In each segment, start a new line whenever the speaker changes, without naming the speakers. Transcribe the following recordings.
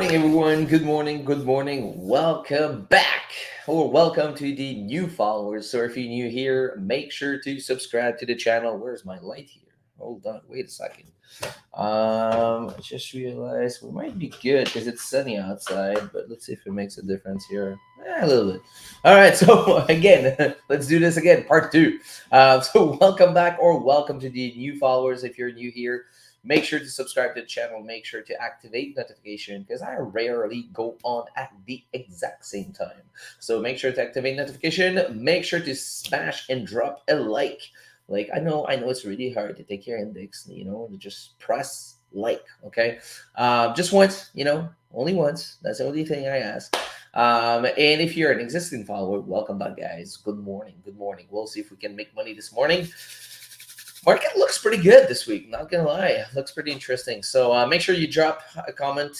morning, everyone. Good morning. Good morning. Welcome back, or welcome to the new followers. So, if you're new here, make sure to subscribe to the channel. Where's my light here? Hold on. Wait a second. I just realized we might be good because it's sunny outside, but let's see if it makes a difference here. A little bit. All right. So again, let's do this again. Part two. So welcome back, or welcome to the new followers. If you're new here, make sure to subscribe to the channel. Make sure to activate notification because I rarely go on at the exact same time. So make sure to activate notification. Make sure to smash and drop a like. Like I know it's really hard to take your index, to just press like, okay? Just once, only once. That's the only thing I ask. And if you're an existing follower, welcome back, guys. Good morning. Good morning. We'll see if we can make money this morning. Market looks pretty good this week, not gonna lie. Looks pretty interesting. So make sure you drop a comment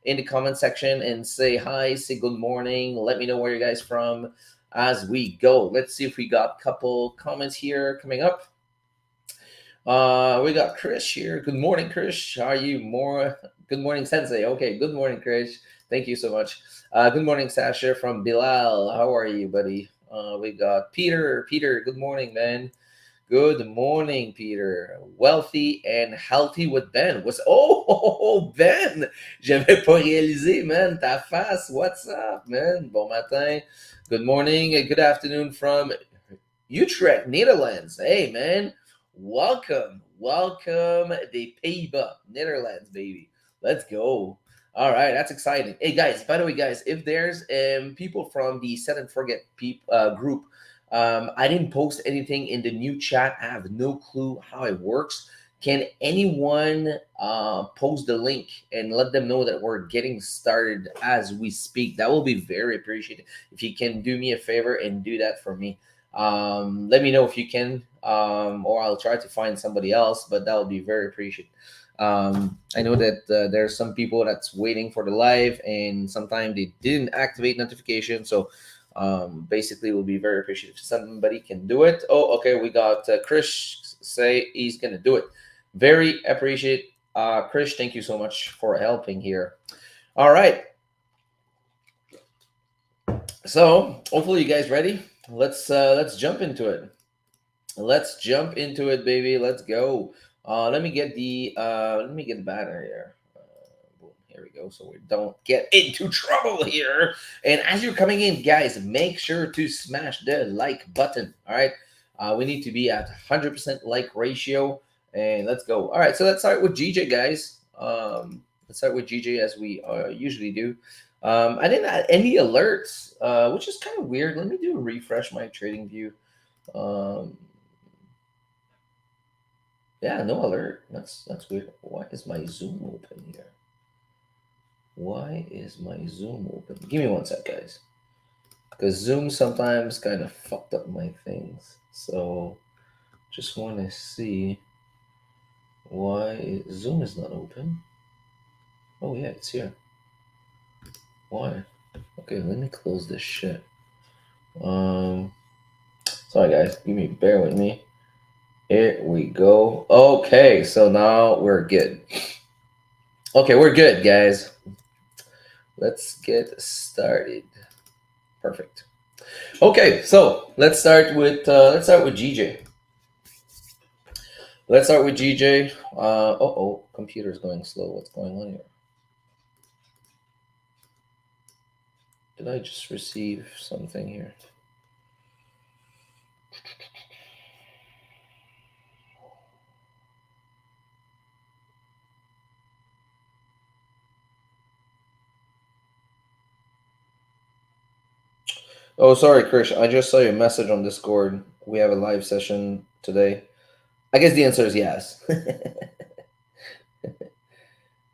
in the comment section and say hi, say good morning. Let me know where you guys from as we go. Let's see if we got a couple comments here coming up. We got Chris here. Good morning, Chris. How are you? More good morning, Sensei. Okay, good morning, Chris. Thank you so much. Good morning, Sasha from Bilal. How are you, buddy? We got Peter. Peter, good morning, man. Good morning, Peter. Wealthy and healthy with Ben. Ben? J'avais pas réalisé, man. Ta face. What's up, man? Bon matin. Good morning and good afternoon from Utrecht, Netherlands. Hey, man. Welcome. Welcome the Pays-Bas, Netherlands, baby. Let's go. All right, that's exciting. Hey, guys, by the way, guys, if there's people from the Set and Forget group, I didn't post anything in the new chat. I have no clue how it works. Can anyone post the link and let them know that we're getting started as we speak? That will be very appreciated. If you can do me a favor and do that for me. Let me know if you can, or I'll try to find somebody else, but that will be very appreciated. I know that there are some people that's waiting for the live and sometimes they didn't activate notification. So basically will be very appreciative if somebody can do it. Oh, okay, we got Chris say he's gonna do it. Very appreciate Chris. Thank you so much for helping here. All right, so hopefully you guys ready. Let's jump into it. Let's jump into it, baby. Let's go. Let me get the banner here. Boom, here we go. So we don't get into trouble here. And as you're coming in, guys, make sure to smash the like button. All right. We need to be at 100% like ratio. And let's go. All right. So let's start with GJ, guys. Let's start with GJ as we usually do. I didn't add any alerts, which is kind of weird. Let me do a refresh my trading view. Yeah, no alert. That's weird. Why is my Zoom open here? Why is my Zoom open? Give me one sec, guys. Because Zoom sometimes kind of fucked up my things. So just want to see why Zoom is not open. Oh yeah, it's here. Why? Okay, let me close this shit. Sorry guys, bear with me. Here we go. Okay, so now we're good. Okay, we're good, guys. Let's get started. Perfect. Okay, so let's start with GJ. Let's start with GJ. Computer's going slow. What's going on here? Did I just receive something here? Oh, sorry, Krish. I just saw your message on Discord. We have a live session today. I guess the answer is yes.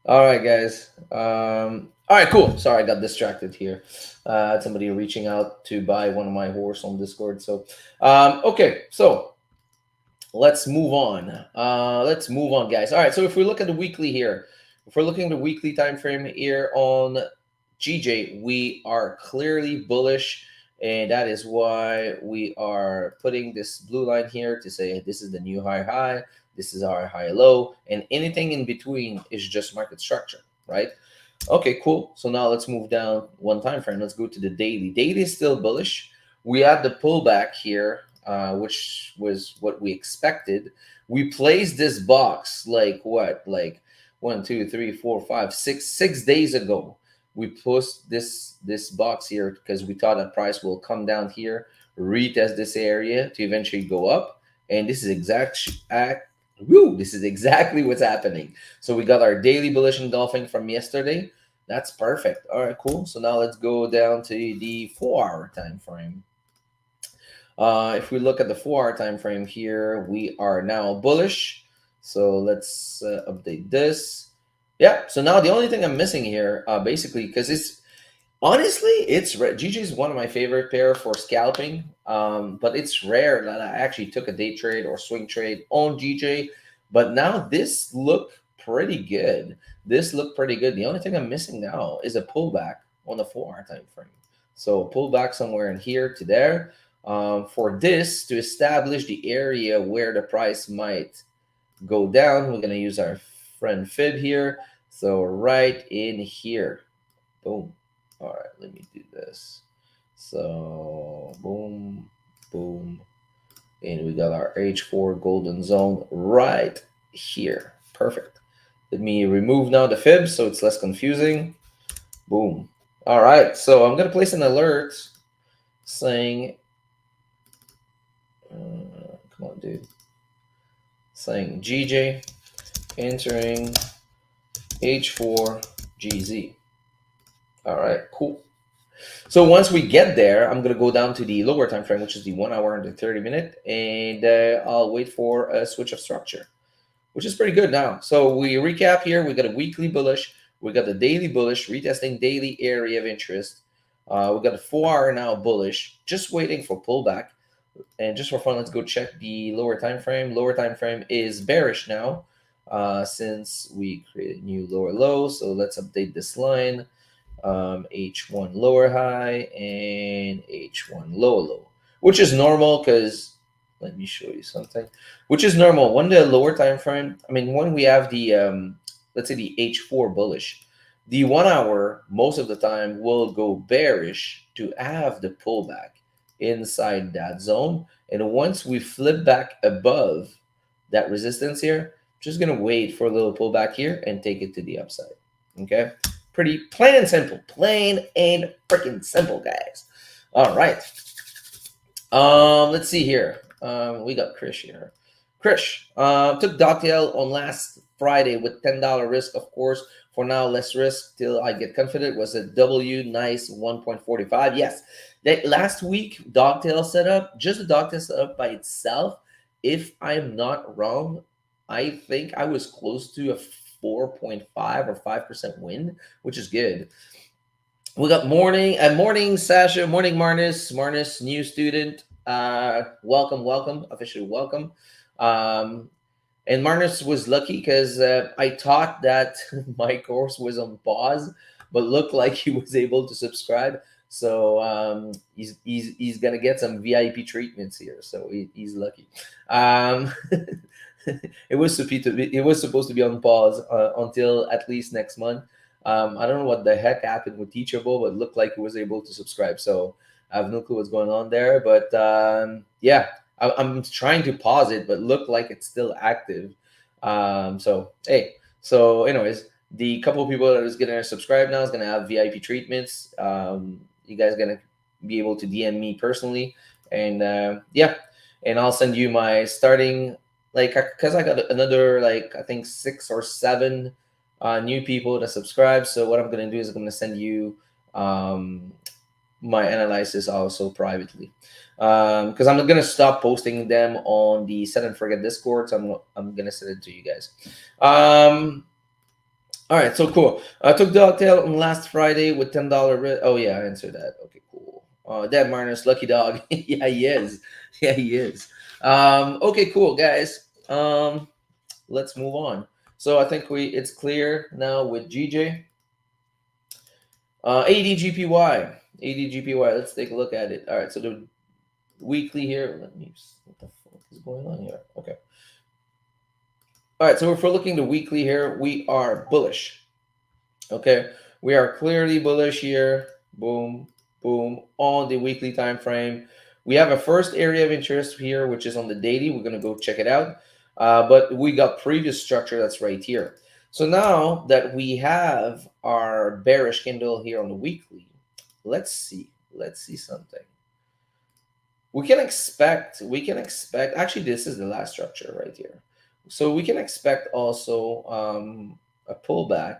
All right, guys. All right, cool. Sorry, I got distracted here. Somebody reaching out to buy one of my horse on Discord. So, okay. So let's move on. Let's move on, guys. All right. So if we look at the weekly here, if we're looking at the weekly time frame here on GJ, we are clearly bullish. And that is why we are putting this blue line here to say this is the new high, this is our high low, and anything in between is just market structure, right? Okay, cool. So now let's move down one time frame. Let's go to the daily. Daily is still bullish. We had the pullback here, which was what we expected. We placed this box like what, like 6 days ago. We post this box here because we thought that price will come down here, retest this area to eventually go up, and this is exactly what's happening. So we got our daily bullish engulfing from yesterday. That's perfect. All right, cool. So now let's go down to the 4 hour time frame. If we look at the 4 hour time frame here, we are now bullish. So let's update this. Yeah. So now the only thing I'm missing here, basically, because it's honestly, GG is one of my favorite pair for scalping. But it's rare that I actually took a day trade or swing trade on GJ. But now this looked pretty good. This looked pretty good. The only thing I'm missing now is a pullback on the 4 hour time frame. So a pullback somewhere in here to there. For this to establish the area where the price might go down, we're going to use our friend Fib here. So right in here. Boom. All right, let me do this. So boom, boom. And we got our H4 golden zone right here. Perfect. Let me remove now the fib so it's less confusing. Boom. All right, so I'm going to place an alert saying, come on, dude. Saying GJ entering H4 GZ. All right, cool. So once we get there, I'm going to go down to the lower time frame, which is the 1 hour and the 30 minute, and I'll wait for a switch of structure, which is pretty good now. So we recap here. We got a weekly bullish. We got the daily bullish, retesting daily area of interest. We got a 4 hour now bullish, just waiting for pullback. And just for fun, let's go check the lower time frame. Lower time frame is bearish now, since we created a new lower low. So let's update this line. H1 lower high and H1 lower low, which is normal because let me show you something, which is normal when the lower time frame. I mean, when we have the let's say the H4 bullish, the 1 hour most of the time will go bearish to have the pullback inside that zone. And once we flip back above that resistance here, just gonna wait for a little pullback here and take it to the upside. Okay. Pretty plain and simple. Plain and freaking simple, guys. All right. Let's see here. We got Krish here. Krish took Doctail on last Friday with $10 risk, of course. For now, less risk till I get confident. Was a W nice 1.45. Yes. That last week, Doctail setup, just the Doctail setup by itself, if I'm not wrong, I think I was close to a 4.5 or 5% win, which is good. We got morning Sasha, morning Marnus, new student. Welcome, officially welcome. And Marnus was lucky because I thought that my course was on pause, but looked like he was able to subscribe. So he's gonna get some VIP treatments here. So he's lucky. It was supposed to be on pause until at least next month. I don't know what the heck happened with Teachable, but it looked like he was able to subscribe. So I have no clue what's going on there. But yeah, I'm trying to pause it, but look like it's still active. So hey, so anyways, the couple of people that is gonna subscribe now is gonna have VIP treatments. You guys gonna be able to DM me personally, and yeah, and I'll send you my starting, like, because I got another, like, I think 6 or 7 new people that subscribe. So what I'm gonna do is I'm gonna send you my analysis also privately, because I'm gonna stop posting them on the Set and Forget Discord. So I'm gonna send it to you guys. All right, so cool. I took Dogtail on last Friday with $10. Oh yeah, I answered that. Okay, cool. Dad Marnus, lucky dog. Yeah, he is. Yeah, he is. Okay, cool, guys. Let's move on. So I think it's clear now with GJ. ADGPY. ADGPY. Let's take a look at it. All right, so the weekly here. What the fuck is going on here? Okay. All right, so if we're looking the weekly here, we are bullish. Okay, We are clearly bullish here. Boom, boom, on the weekly time frame. We have a first area of interest here, which is on the daily. We're gonna go check it out. But we got previous structure that's right here. So now that we have our bearish candle here on the weekly, let's see. Let's see something. We can expect actually this is the last structure right here. So we can expect also a pullback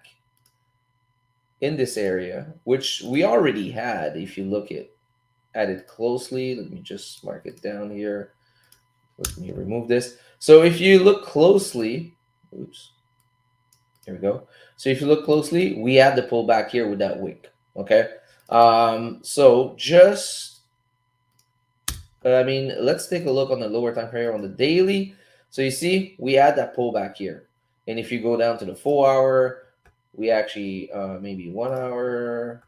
in this area, which we already had. If you look at it closely, let me just mark it down here. Let me remove this. So if you look closely, oops, here we go. So if you look closely, we had the pullback here with that wick. Okay. So just I mean, let's take a look on the lower time frame on the daily. So you see, we had that pullback here. And if you go down to the 4-hour, we actually maybe 1 hour.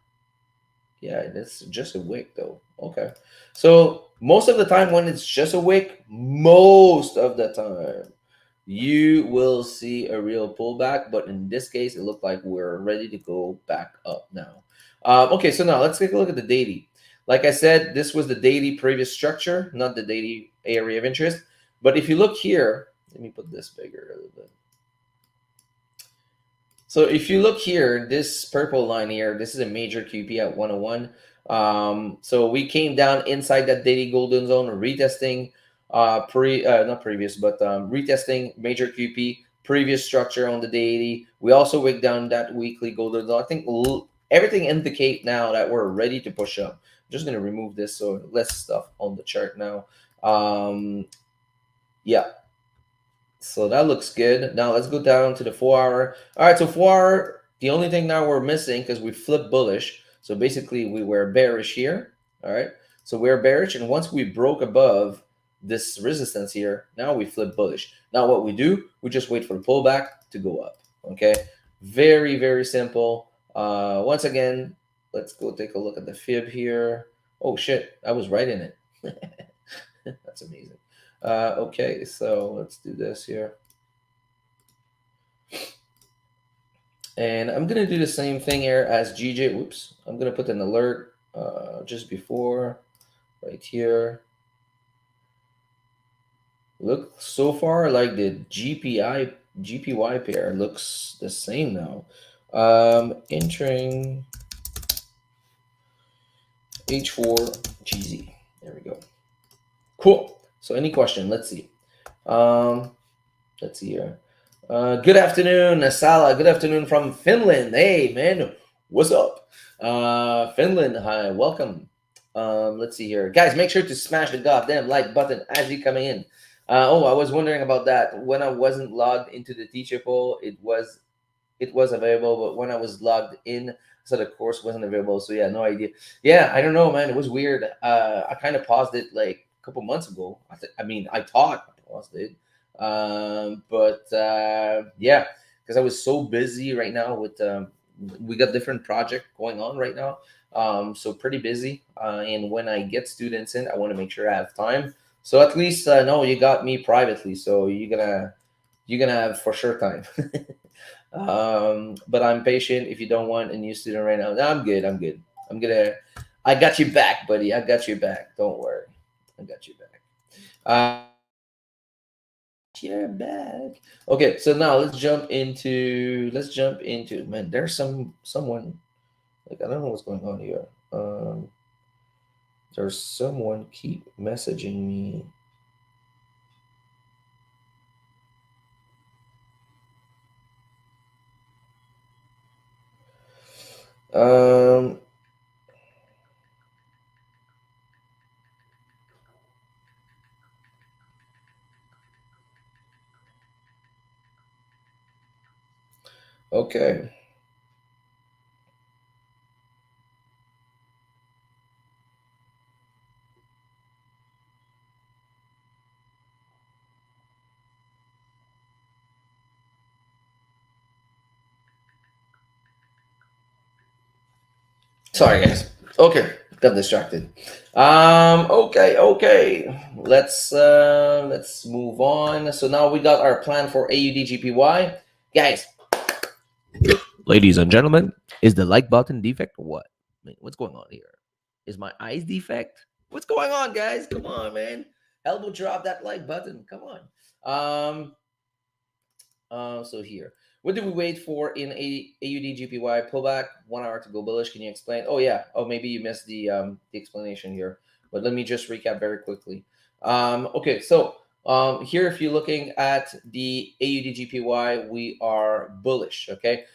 Yeah, that's just a wick though. Okay. So most of the time when it's just a wick, most of the time you will see a real pullback. But in this case, it looked like we're ready to go back up now. Okay, so now let's take a look at the daily. Like I said, this was the daily previous structure, not the daily area of interest. But if you look here, let me put this bigger a little bit. So if you look here, this purple line here, this is a major QP at 101. So we came down inside that daily golden zone, retesting not previous, but retesting major QP, previous structure on the daily. We also wigged down that weekly golden zone. I think everything indicate now that we're ready to push up. I'm just gonna remove this so less stuff on the chart now. Yeah, so that looks good. Now let's go down to the 4-hour. All right, so 4-hour, the only thing now we're missing because we flipped bullish. So basically we were bearish here. All right, so we're bearish, and once we broke above this resistance here, now we flip bullish. Now what we do, we just wait for the pullback to go up. Okay, very, very simple. Once again, let's go take a look at the fib here. Oh shit, I was right in it. That's amazing. Okay, so let's do this here. And I'm going to do the same thing here as GJ. Whoops. I'm going to put an alert just before right here. Look, so far like the GPY pair looks the same now. Entering H4GZ. There we go. Cool. So any question? Let's see. Let's see here. Good afternoon, Asala. Good afternoon from Finland. Hey, man, what's up? Finland, hi, welcome. Let's see here. Guys, make sure to smash the goddamn like button as you come in. Oh, I was wondering about that. When I wasn't logged into the Teachable, it was available, but when I was logged in, so the course wasn't available. So yeah, no idea. Yeah, I don't know, man. It was weird. I kind of paused it like a couple months ago. I thought I paused it. Yeah, because I was so busy right now with we got different project going on right now. So pretty busy. And when I get students in, I want to make sure I have time. So at least no, you got me privately. So you're gonna have for sure time. But I'm patient. If you don't want a new student right now, no, I'm good. I'm good. I got you back, buddy. I got you back. Don't worry. I got you back. You're back. Okay, so now let's jump into man. There's someone like I don't know what's going on here. There's someone keep messaging me. Um, okay. Sorry, guys. Okay, got distracted. Okay. Let's move on. So now we got our plan for AUD GPY, guys. Ladies and gentlemen, is the like button defect or what? I mean, what's going on here? Is my eyes defect? What's going on, guys? Come on, man. Elbow drop that like button. Come on. So here, what do we wait for in AUD GPY pullback? 1 hour to go bullish. Can you explain? Oh yeah. Oh, maybe you missed the explanation here, but let me just recap very quickly. Okay, so here, if you're looking at the AUD GPY, we are bullish. Okay,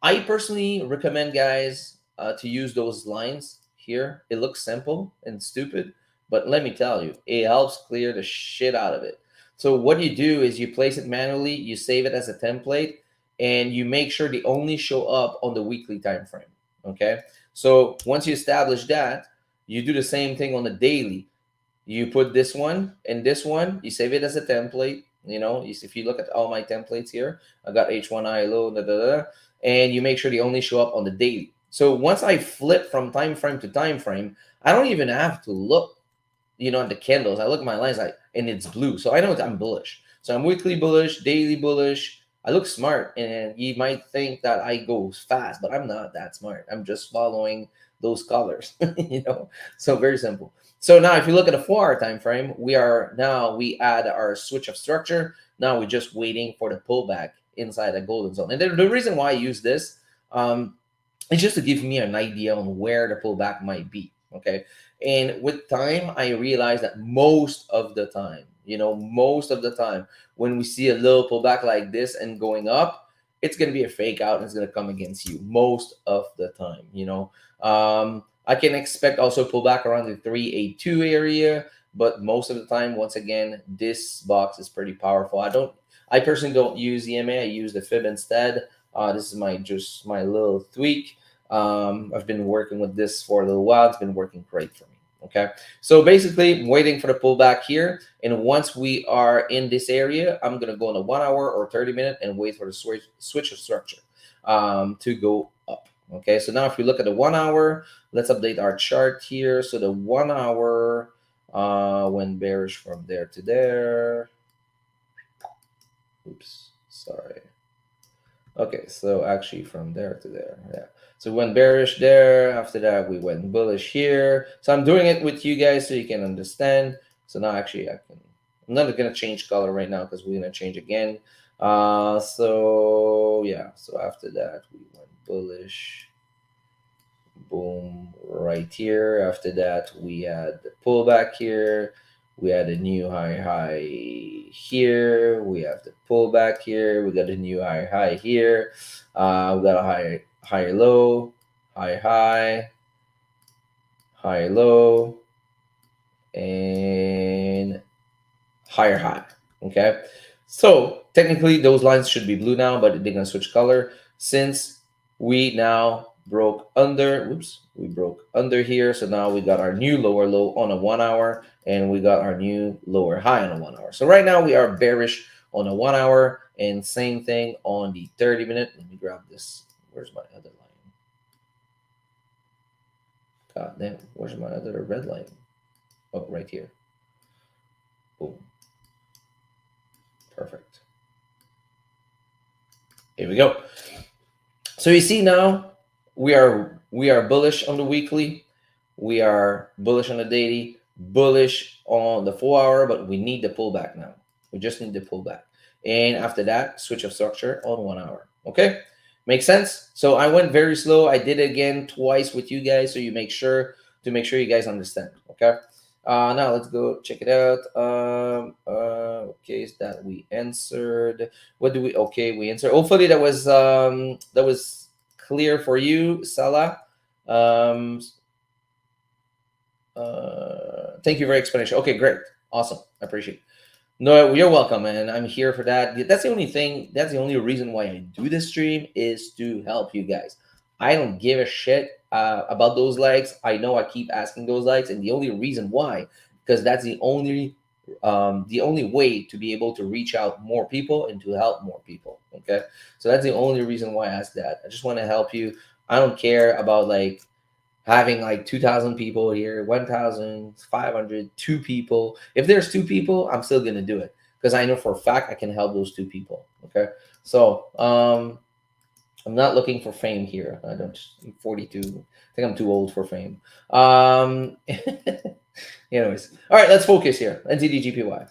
I personally recommend guys to use those lines here. It looks simple and stupid, but let me tell you, it helps clear the shit out of it. So what you do is you place it manually, you save it as a template, and you make sure they only show up on the weekly time frame. Okay. So once you establish that, you do the same thing on the daily. You put this one and this one, you save it as a template. You know, if you look at all my templates here, I got H1 high low, and you make sure they only show up on the daily. So once I flip from time frame to time frame, I don't even have to look, at the candles. I look at my lines and it's blue. So I know I'm bullish. So I'm weekly bullish, daily bullish. I look smart, and you might think that I go fast, but I'm not that smart. I'm just following those colors, So very simple. So now if you look at a 4 hour time frame, we add our switch of structure. Now we're just waiting for the pullback inside the golden zone. And the reason why I use this is just to give me an idea on where the pullback might be. Okay. And with time, I realized that most of the time, when we see a little pullback like this and going up, it's going to be a fake out and it's going to come against you most of the time. I can expect also pullback around the 382 area, but most of the time, once again, this box is pretty powerful. I personally don't use EMA. I use the fib instead. This is my little tweak. I've been working with this for a little while. It's been working great for me. Okay, so basically, I'm waiting for the pullback here, and once we are in this area, I'm gonna go on a 1 hour or 30 minute and wait for the switch of structure to go up. Okay, so now if we look at the 1 hour, let's update our chart here. So the 1 hour went bearish from there to there. Oops, sorry. Okay, so actually from there to there, yeah. So we went bearish there. After that, we went bullish here. So I'm doing it with you guys so you can understand. So now actually I'm not gonna change color right now because we're gonna change again. So yeah, so after that we went bullish. Boom, right here. After that, we had the pullback here. We had a new high here. We have the pullback here. We got a new high here. We got a high low, high low, and higher high. Okay, so technically those lines should be blue now, but they're gonna switch color since we now broke under. We broke under here, so now we got our new lower low on a 1 hour, and we got our new lower high on a 1 hour. So right now we are bearish on a 1 hour, and same thing on the 30-minute. Let me grab this. Where's my other line? God damn, where's my other red line? Oh, right here. Boom. Perfect. Here we go. So you see now we are bullish on the weekly, we are bullish on the daily, bullish on the 4 hour, but we need the pullback now. We just need the pullback. And after that, switch of structure on 1 hour. Okay? Makes sense? So I went very slow. I did it again twice with you guys, so you make sure you guys understand. Okay? Now let's go check it out. Okay, is that we answered? What do we? Okay, we answered. Hopefully that was clear for you, Salah. Thank you for your explanation. Okay, great, awesome. I appreciate it. No, you're welcome, man. I'm here for that. That's the only thing. That's the only reason why I do this stream is to help you guys. I don't give a shit about those likes. I know I keep asking those likes, and the only reason why, because that's the only way to be able to reach out more people and to help more people. Okay, so that's the only reason why I ask that. I just want to help you. I don't care about like having like 2,000 people here, 1,500, 2 people. If there's 2 people, I'm still gonna do it because I know for a fact I can help those 2 people. Okay, so I'm not looking for fame here. I don't. I'm 42. I think I'm too old for fame. Anyways, all right. Let's focus here. NZDGPY.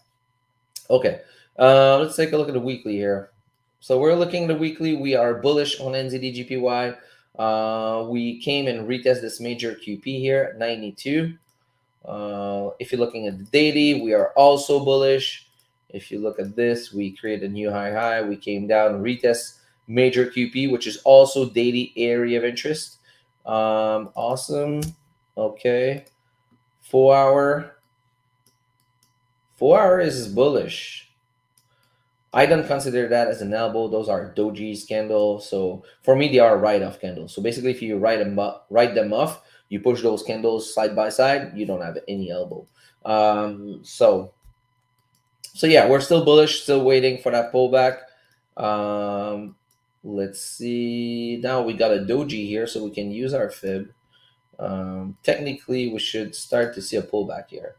Okay. Let's take a look at the weekly here. So we're looking at the weekly. We are bullish on NZDGPY. We came and retest this major QP here at 92. If you're looking at the daily, we are also bullish. If you look at this, we create a new high. We came down, retest major QP, which is also daily area of interest. Awesome. Okay. 4 hour. 4 hour is bullish. I don't consider that as an elbow. Those are doji's candle. So for me, they are write-off candles. So basically, if you write them off, you push those candles side by side, you don't have any elbow. So yeah, we're still bullish, still waiting for that pullback. Let's see. Now we got a doji here, so we can use our fib. Technically, we should start to see a pullback here.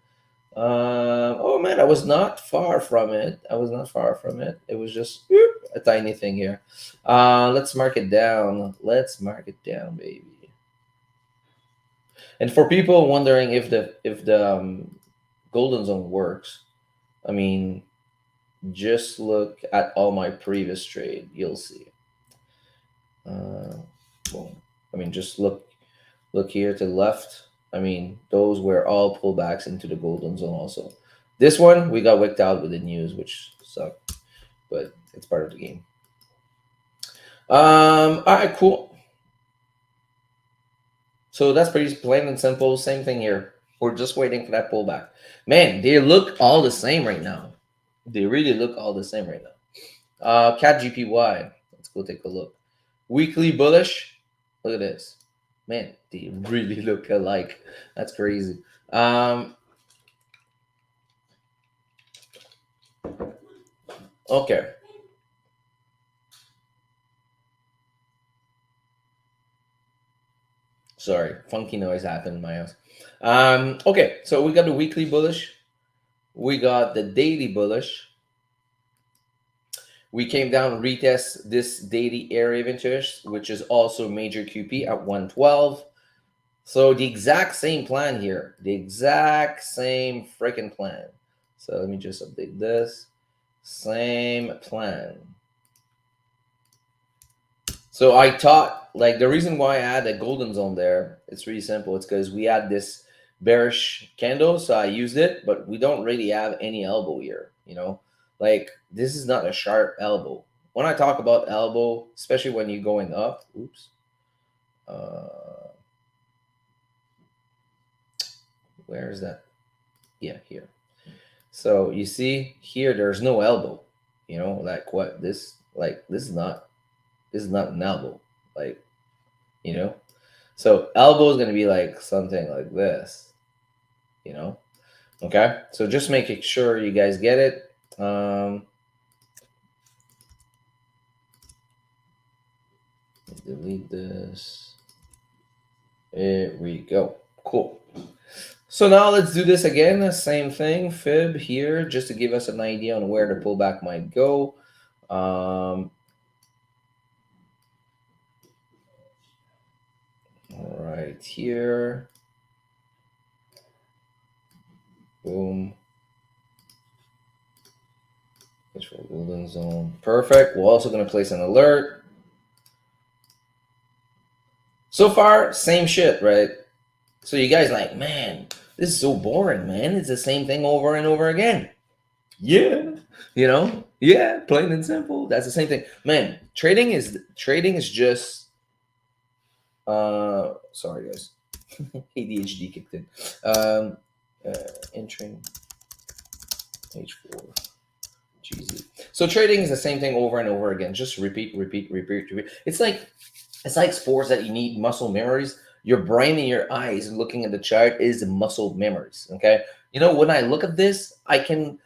Oh man, I was not far from it. I was not far from it. It was just a tiny thing here. Let's mark it down. Let's mark it down, baby. And for people wondering if the golden zone works, I mean, just look at all my previous trade. You'll see. Boom. I mean, just look here to the left. I mean, those were all pullbacks into the golden zone also. This one, we got wicked out with the news, which sucked, but it's part of the game. All right, cool. So that's pretty plain and simple. Same thing here. We're just waiting for that pullback. Man, they look all the same right now. They really look all the same right now. CAT GPY. Let's go take a look. Weekly bullish. Look at this. Man, they really look alike. That's crazy. Okay. Sorry, funky noise happened in my house. Okay, so we got the weekly bullish. We got the daily bullish. We came down and retest this daily area of interest, which is also major QP at 112. So the exact same plan here. The exact same freaking plan. So let me just update this. Same plan. So I thought, like, the reason why I had a golden zone there, it's really simple. It's because we had this bearish candle, so I used it, but we don't really have any elbow here, you know? Like, this is not a sharp elbow. When I talk about elbow, especially when you're going up, oops. Where is that? Yeah, here. So you see here, there's no elbow, you know, like what this, like, this is not an elbow, like, you know. So elbow is going to be like something like this, you know. Okay, so just making sure you guys get it. Delete this. There we go. Cool. So now let's do this again. Same thing, fib here, just to give us an idea on where the pullback might go. All right, here. Boom. Which for golden zone. Perfect. We're also going to place an alert. So far, same shit, right? So you guys like, man, this is so boring, man. It's the same thing over and over again. Yeah. You know? Yeah, plain and simple. That's the same thing. Man, trading is just sorry guys. ADHD kicked in. Entering H4 GZ. So trading is the same thing over and over again. Just repeat. It's like sports that you need muscle memories. Your brain and your eyes looking at the chart is muscle memories. Okay. You know, when I look at this, I can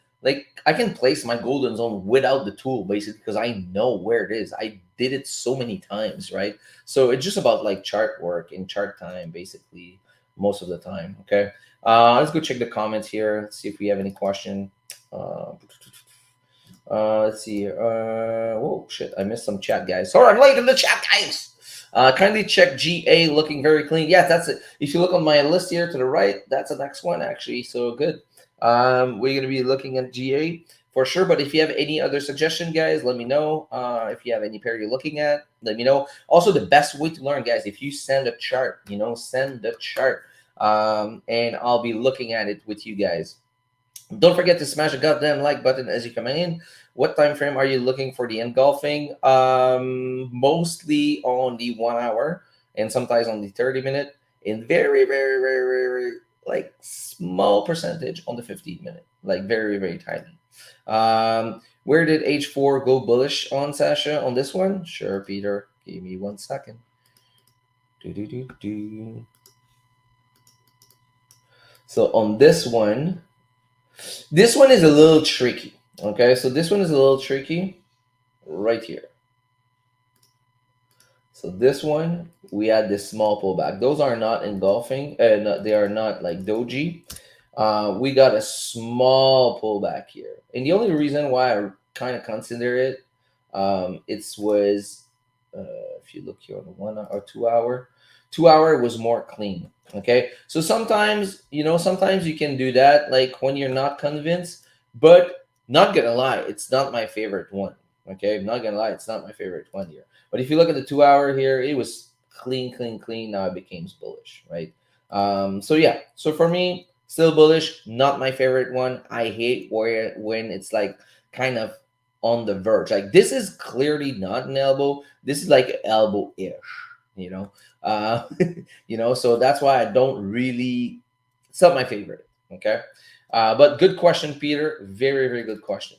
place my golden zone without the tool basically because I know where it is. I did it so many times, right? So it's just about like chart work and chart time basically most of the time. Okay. Let's go check the comments here. Let's see if we have any question. Let's see here. Whoa, shit! I missed some chat, guys. Sorry, I'm late in the chat, guys. Kindly check GA, looking very clean. Yeah, that's it. If you look on my list here to the right, that's the next one actually. So good. We're gonna be looking at GA for sure. But if you have any other suggestion, guys, let me know. If you have any pair you're looking at, let me know. Also, the best way to learn, guys, if you send a chart, send the chart, and I'll be looking at it with you guys. Don't forget to smash the goddamn like button as you come in. What time frame are you looking for the engulfing? Mostly on the 1 hour and sometimes on the 30 minute, and very, very, very, very, very like small percentage on the 15 minute, like very, very tiny. Where did H4 go bullish on, Sasha, on this one? Sure, Peter. Give me 1 second. So on this one is a little tricky. Okay, so this one is a little tricky right here. So this one, we had this small pullback. Those are not engulfing, they are not like doji. We got a small pullback here, and the only reason why I kind of consider it, it was, if you look here on the 1 or 2 hour, 2 hour was more clean. Okay, so sometimes sometimes you can do that, like when you're not convinced, but not gonna lie, it's not my favorite one. Okay, I'm not gonna lie, it's not my favorite one here. But if you look at the 2 hour here, it was clean, clean, clean. Now it becomes bullish, right? So yeah, so for me, still bullish. Not my favorite one. I hate when it's like kind of on the verge. Like this is clearly not an elbow. This is like elbow-ish, you know. So that's why I don't really. It's not my favorite. Okay, but good question, Peter. Very, very good question.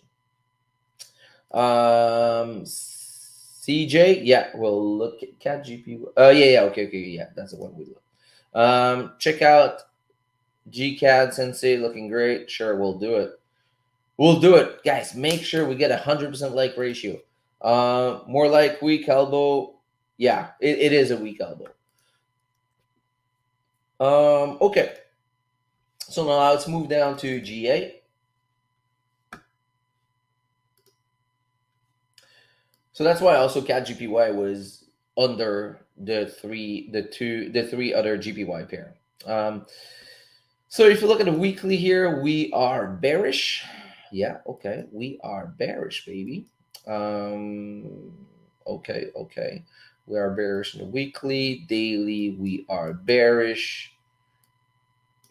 CJ, yeah, we'll look at cat GP. Yeah, okay, yeah, that's the one we look. Check out GCAD Sensei, looking great. Sure, we'll do it. We'll do it, guys. Make sure we get 100% like ratio. More like weak elbow. Yeah, it is a weak elbow. Okay. So now let's move down to GA. So that's why also cat GPY was under the three other GPY pair. So if you look at the weekly here, we are bearish. Yeah, okay, we are bearish, baby. Okay, we are bearish in the weekly. Daily, we are bearish.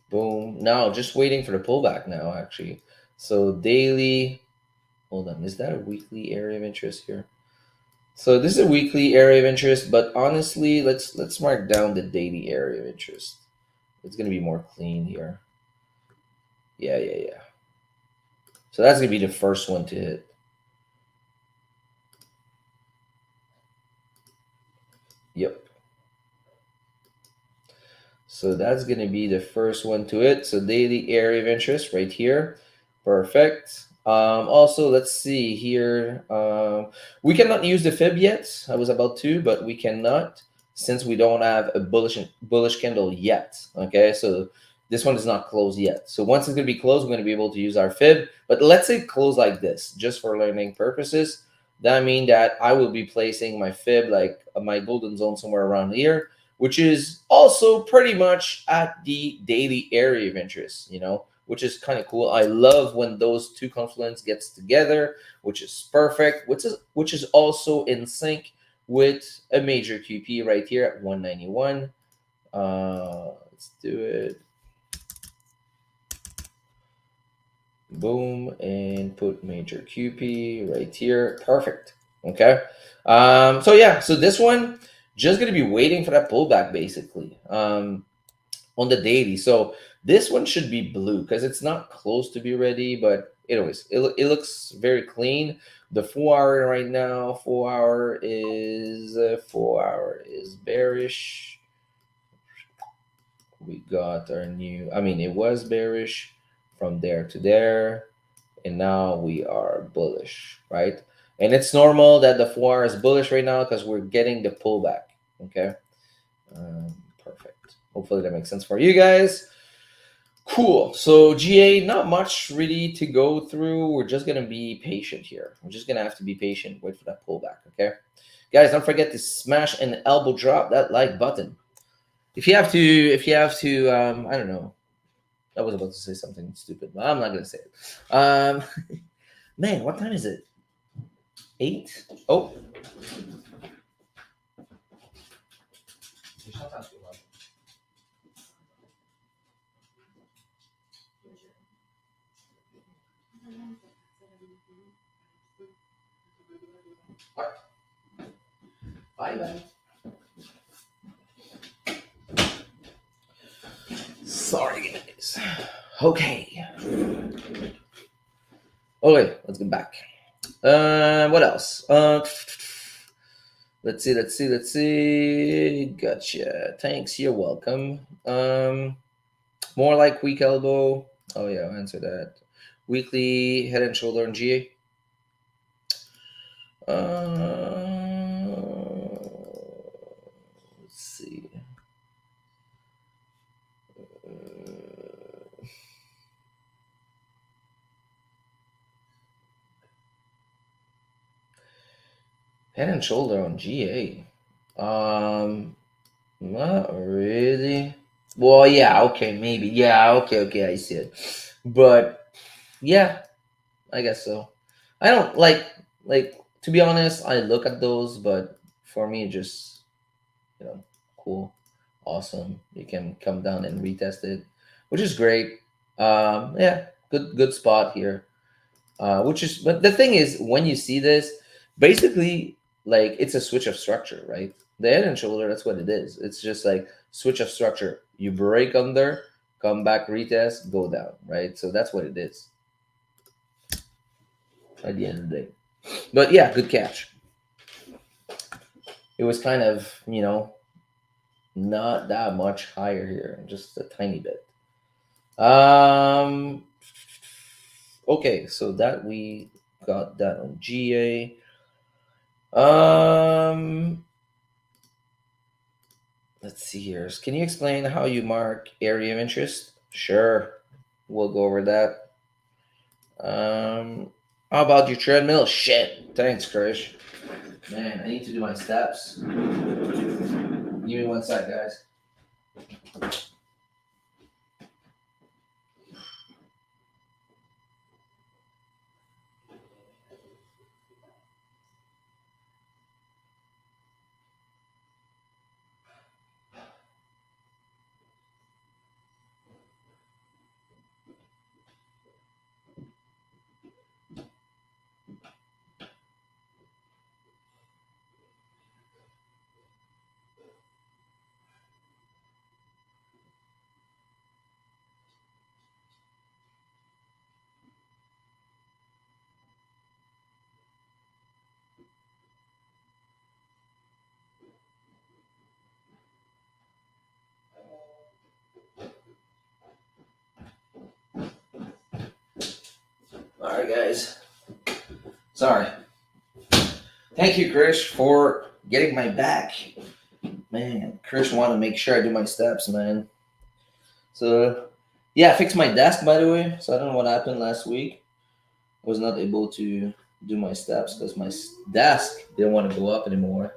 Boom. Now, just waiting for the pullback now, actually. So daily, hold on, is that a weekly area of interest here? So this is a weekly area of interest, but honestly, let's mark down the daily area of interest. It's gonna be more clean here. Yeah. So that's gonna be the first one to hit. Yep. So that's gonna be the first one to hit. So daily area of interest right here. Perfect. Also, let's see here. We cannot use the fib yet. I was about to, but we cannot since we don't have a bullish candle yet. Okay, so this one is not closed yet. So once it's gonna be closed, we're gonna be able to use our fib. But let's say close like this, just for learning purposes. That means that I will be placing my fib, like my golden zone, somewhere around here, which is also pretty much at the daily area of interest, which is kind of cool. I love when those two confluence gets together, which is perfect, which is also in sync with a major QP right here at 191. Let's do it. Boom, and put major QP right here. Perfect. Okay. So yeah, so this one just gonna be waiting for that pullback basically. On the daily. So this one should be blue because it's not close to be ready, but anyways, it looks very clean. The 4 hour right now, 4 hour is bearish. We got our new, it was bearish from there to there, and now we are bullish, right? And it's normal that the 4 hour is bullish right now because we're getting the pullback. Okay. Perfect. Hopefully that makes sense for you guys. Cool. So GA, not much really to go through. We're just gonna be patient here. We're just gonna have to be patient. Wait for that pullback. Okay, guys, don't forget to smash and elbow drop that like button. If you have to, I don't know. I was about to say something stupid, but I'm not gonna say it. Man, what time is it? 8. Oh, bye bye. Sorry, guys. Okay. Okay, let's get back. What else? Let's see. Gotcha. Thanks. You're welcome. More like weak elbow. Oh yeah, I'll answer that. Weekly head and shoulder and GA. Let's see. Head and shoulder on GA. Not really. Well, yeah, okay, maybe. Yeah, okay, I see it. But yeah, I guess so. I don't like to be honest, I look at those, but for me just, you know, cool, awesome. You can come down and retest it, which is great. Yeah, good spot here. Which is, but the thing is, when you see this, basically, like it's a switch of structure, right? The head and shoulder, that's what it is. It's just like switch of structure. You break under, come back, retest, go down, right? So that's what it is at the end of the day. But yeah, good catch. It was kind of, not that much higher here, just a tiny bit. Okay, so that we got that on GA. Let's see here. Can you explain how you mark area of interest? Sure, we'll go over that. How about your treadmill? Shit. Thanks, Krish. Man, I need to do my steps. Give me one sec, guys. All right, guys. Sorry. Thank you, Krish, for getting my back. Man, Krish wanted to make sure I do my steps, man. So, yeah, I fixed my desk, by the way. So I don't know what happened last week. I was not able to do my steps because my desk didn't want to go up anymore.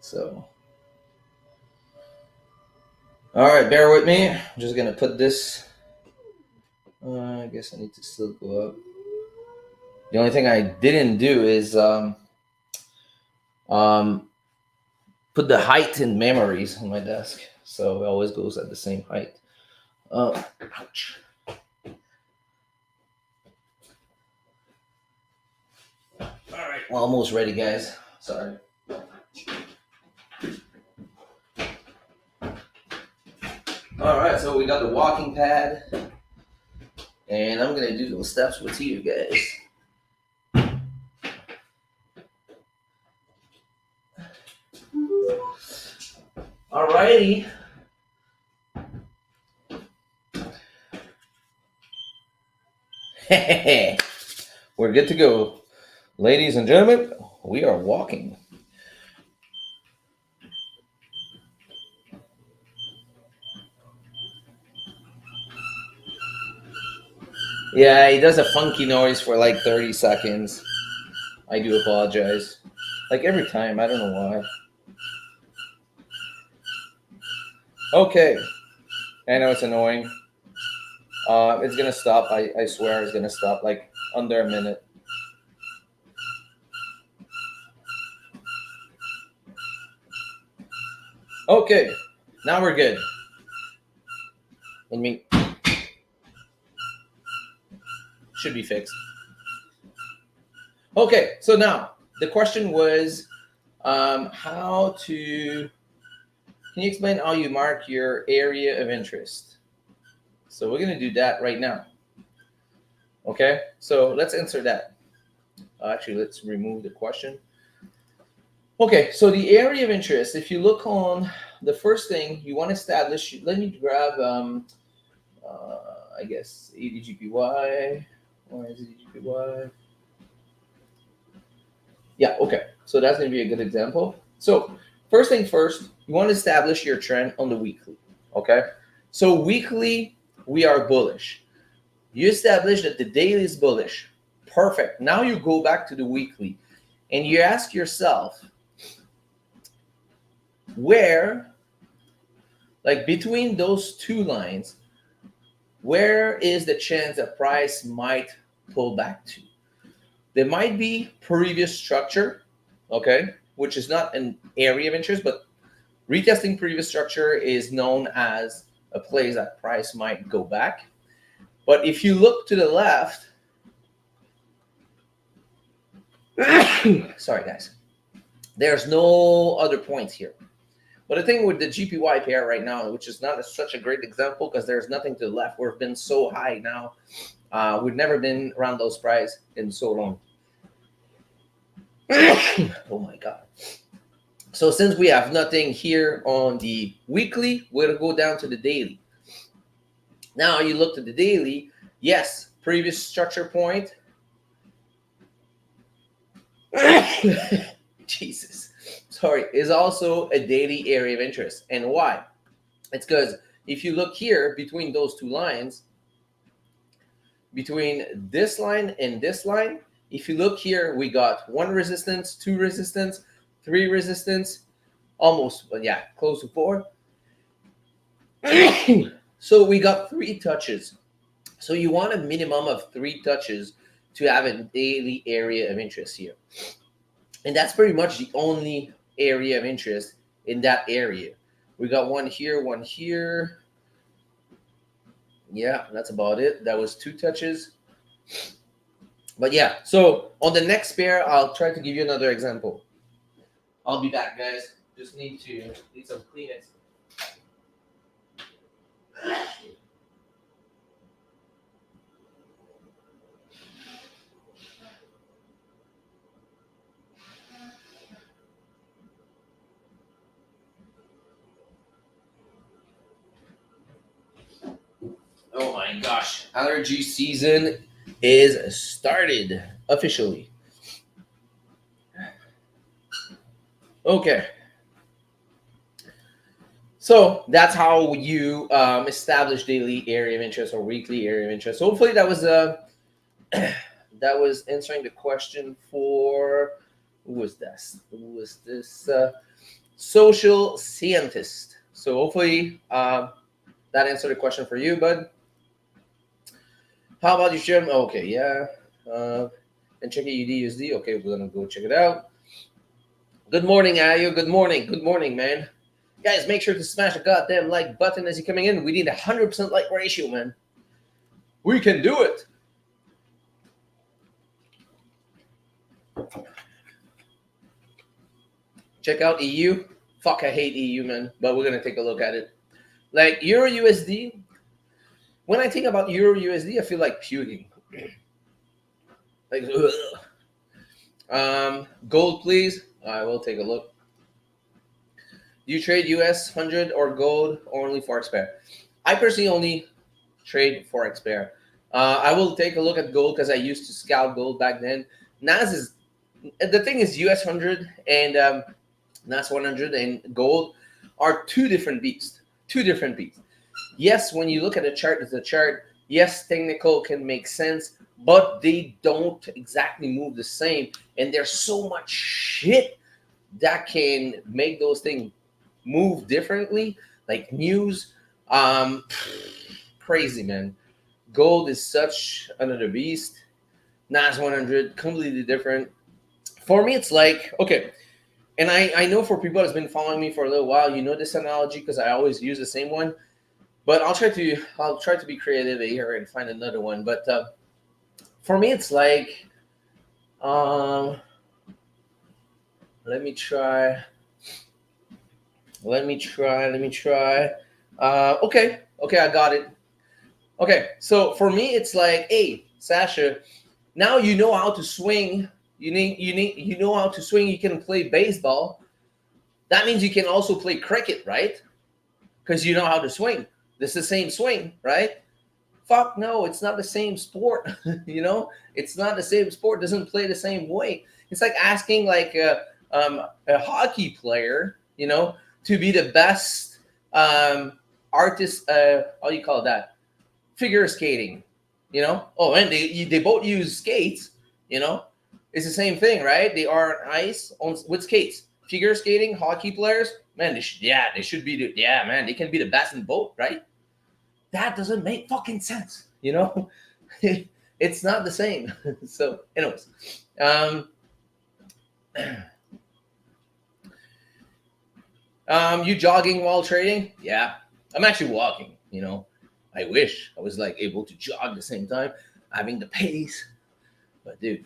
So, all right, bear with me. I'm just gonna put this. I guess I need to still go up. The only thing I didn't do is um, put the height in memories on my desk, so it always goes at the same height. Ouch. All right, well, almost ready, guys. Sorry. All right, so we got the walking pad, and I'm gonna do those steps with you guys. Alrighty. We're good to go. Ladies and gentlemen, we are walking. Yeah, he does a funky noise for like 30 seconds. I do apologize. Like every time, I don't know why. Okay, I know it's annoying. It's gonna stop. I swear it's gonna stop like under a minute. Okay, now we're good. I mean, should be fixed. Okay, so now the question was how to. Can you explain how you mark your area of interest? So we're gonna do that right now. Okay, so let's answer that. Actually, let's remove the question. Okay, so the area of interest, if you look on the first thing you want to establish, let me grab, I guess, ADGPY. Or is it ADGPY? Yeah, okay. So that's going to be a good example. So first thing first, you want to establish your trend on the weekly. Okay, so weekly, we are bullish. You establish that the daily is bullish. Perfect. Now you go back to the weekly and you ask yourself, where, like between those two lines, where is the chance that price might pull back to? There might be previous structure, okay, which is not an area of interest, but retesting previous structure is known as a place that price might go back. But if you look to the left, sorry guys, there's no other points here. But the thing with the GPY pair right now, which is not such a great example because there's nothing to the left. We've been so high now. We've never been around those prices in so long. Oh my God. So since we have nothing here on the weekly, we're going to go down to the daily. Now you look to the daily. Yes, previous structure point. Jesus. Sorry, is also a daily area of interest. And why? It's because if you look here between those two lines, between this line and this line, if you look here, we got one resistance, two resistance, three resistance, almost, yeah, close to four. So we got three touches. So you want a minimum of three touches to have a daily area of interest here. And that's pretty much the only area of interest in that area. We got one here, one here. Yeah, that's about it. That was two touches. But yeah, so on the next pair, I'll try to give you another example. I'll be back, guys. Just need some Kleenex. Oh my gosh, allergy season is started officially. Okay. So that's how you establish daily area of interest or weekly area of interest. Hopefully that was that was answering the question for who was this? Who was this? Social scientist. So hopefully that answered the question for you, bud. How about you, Jim? Okay, yeah. And check USD. Okay, we're gonna go check it out. Good morning, Ayo. Good morning. Good morning, man. Guys, make sure to smash the goddamn like button as you're coming in. We need 100% like ratio, man. We can do it. Check out EU. Fuck, I hate EU, man. But we're gonna take a look at it. Like Euro USD. When I think about Euro USD, I feel like puking. Like, gold, please. I will take a look. Do you trade US 100 or gold or only Forex pair? I personally only trade Forex pair. I will take a look at gold because I used to scout gold back then. NAS is the thing is US 100 and NAS 100 and gold are two different beasts. Two different beasts. Yes, when you look at a chart, it's a chart. Yes, technical can make sense, but they don't exactly move the same. And there's so much shit that can make those things move differently, like news. Um, Crazy, man. Gold is such another beast. Nas 100, completely different. For me, it's like, okay, and I know for people that's been following me for a little while, you know this analogy because I always use the same one. But I'll try to be creative here and find another one. But for me, it's like, um, let me try. Let me try. Okay, I got it. Okay, so for me, it's like, hey, Sasha, now you know how to swing. You know how to swing. You can play baseball. That means you can also play cricket, right? Because you know how to swing. This is the same swing, right? Fuck no, it's not the same sport. It's not the same sport. It doesn't play the same way. It's like asking like a hockey player, to be the best artist. How do you call that? Figure skating. Oh, and they both use skates. You know, it's the same thing, right? They are on ice with skates. Figure skating, hockey players, man, they should be yeah, man, they can be the best in both, right? That doesn't make fucking sense. It's not the same. So, anyways, um, you jogging while trading? Yeah, I'm actually walking. I wish I was like able to jog at the same time, having the pace. But dude,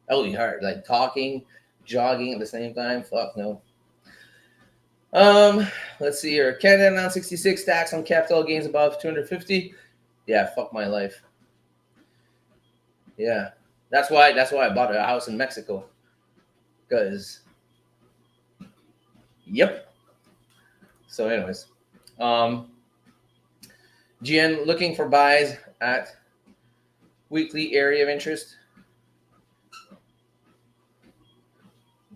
that would be hard. Like talking, jogging at the same time. Fuck no. Um, let's see here. Canada announced 66 tax on capital gains above 250. Yeah, fuck my life. Yeah, that's why I bought a house in Mexico. Cause, yep. So, anyways, um, GN looking for buys at weekly area of interest.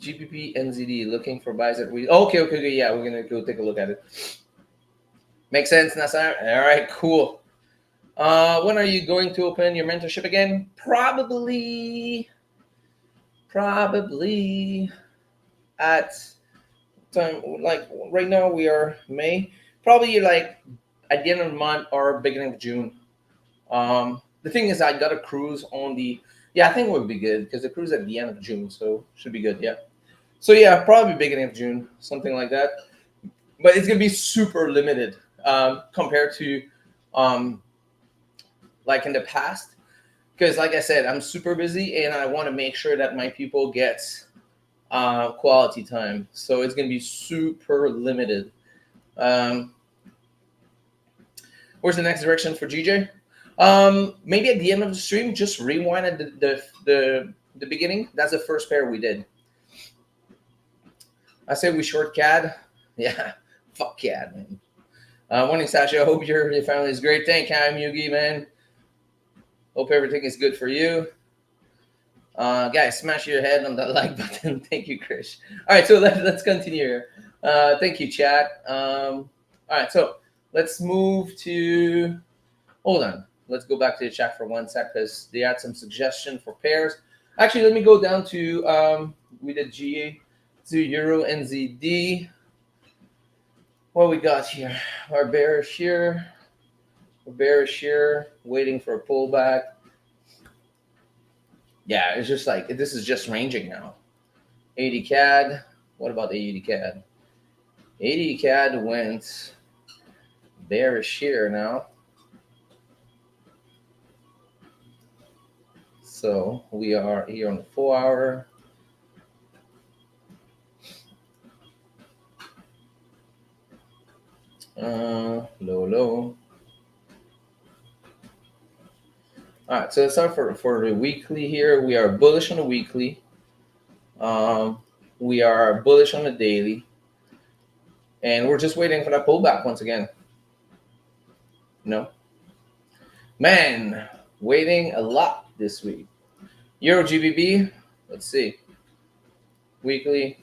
GPP NZD looking for buys at week. Okay. Yeah, we're gonna go take a look at it. Makes sense, Nasar. All right, cool. When are you going to open your mentorship again? Probably at time, like right now we are May. Probably like at the end of the month or beginning of June. The thing is, I got a cruise on the. Yeah, I think it would be good because the cruise at the end of June, so should be good. Yeah. So yeah, probably beginning of June, something like that. But it's gonna be super limited compared to um, like in the past. Because like I said, I'm super busy and I want to make sure that my people get quality time. So it's gonna be super limited. Um, where's the next direction for GJ? Maybe at the end of the stream, just rewind at the beginning. That's the first pair we did. I say we short CAD. Yeah, fuck CAD, man. Morning, Sasha. I hope your family is great. Thank you, Yugi, man. Hope everything is good for you. Guys, smash your head on that like button. Thank you, Krish. All right, so let's continue here. Thank you, chat. All right, so let's move to. Hold on. Let's go back to the chat for 1 sec because they had some suggestion for pairs. Actually, let me go down to we did GA to Euro NZD. What we got here? Our bearish here. Bearish here, waiting for a pullback. Yeah, it's just like this is just ranging now. 80 CAD. What about the 80 CAD? 80 CAD went bearish here now. So we are here on the 4-hour. Low. All right, so let's start for the weekly here. We are bullish on the weekly. We are bullish on the daily. And we're just waiting for that pullback once again. Man, waiting a lot this week. Euro GBP, let's see. Weekly,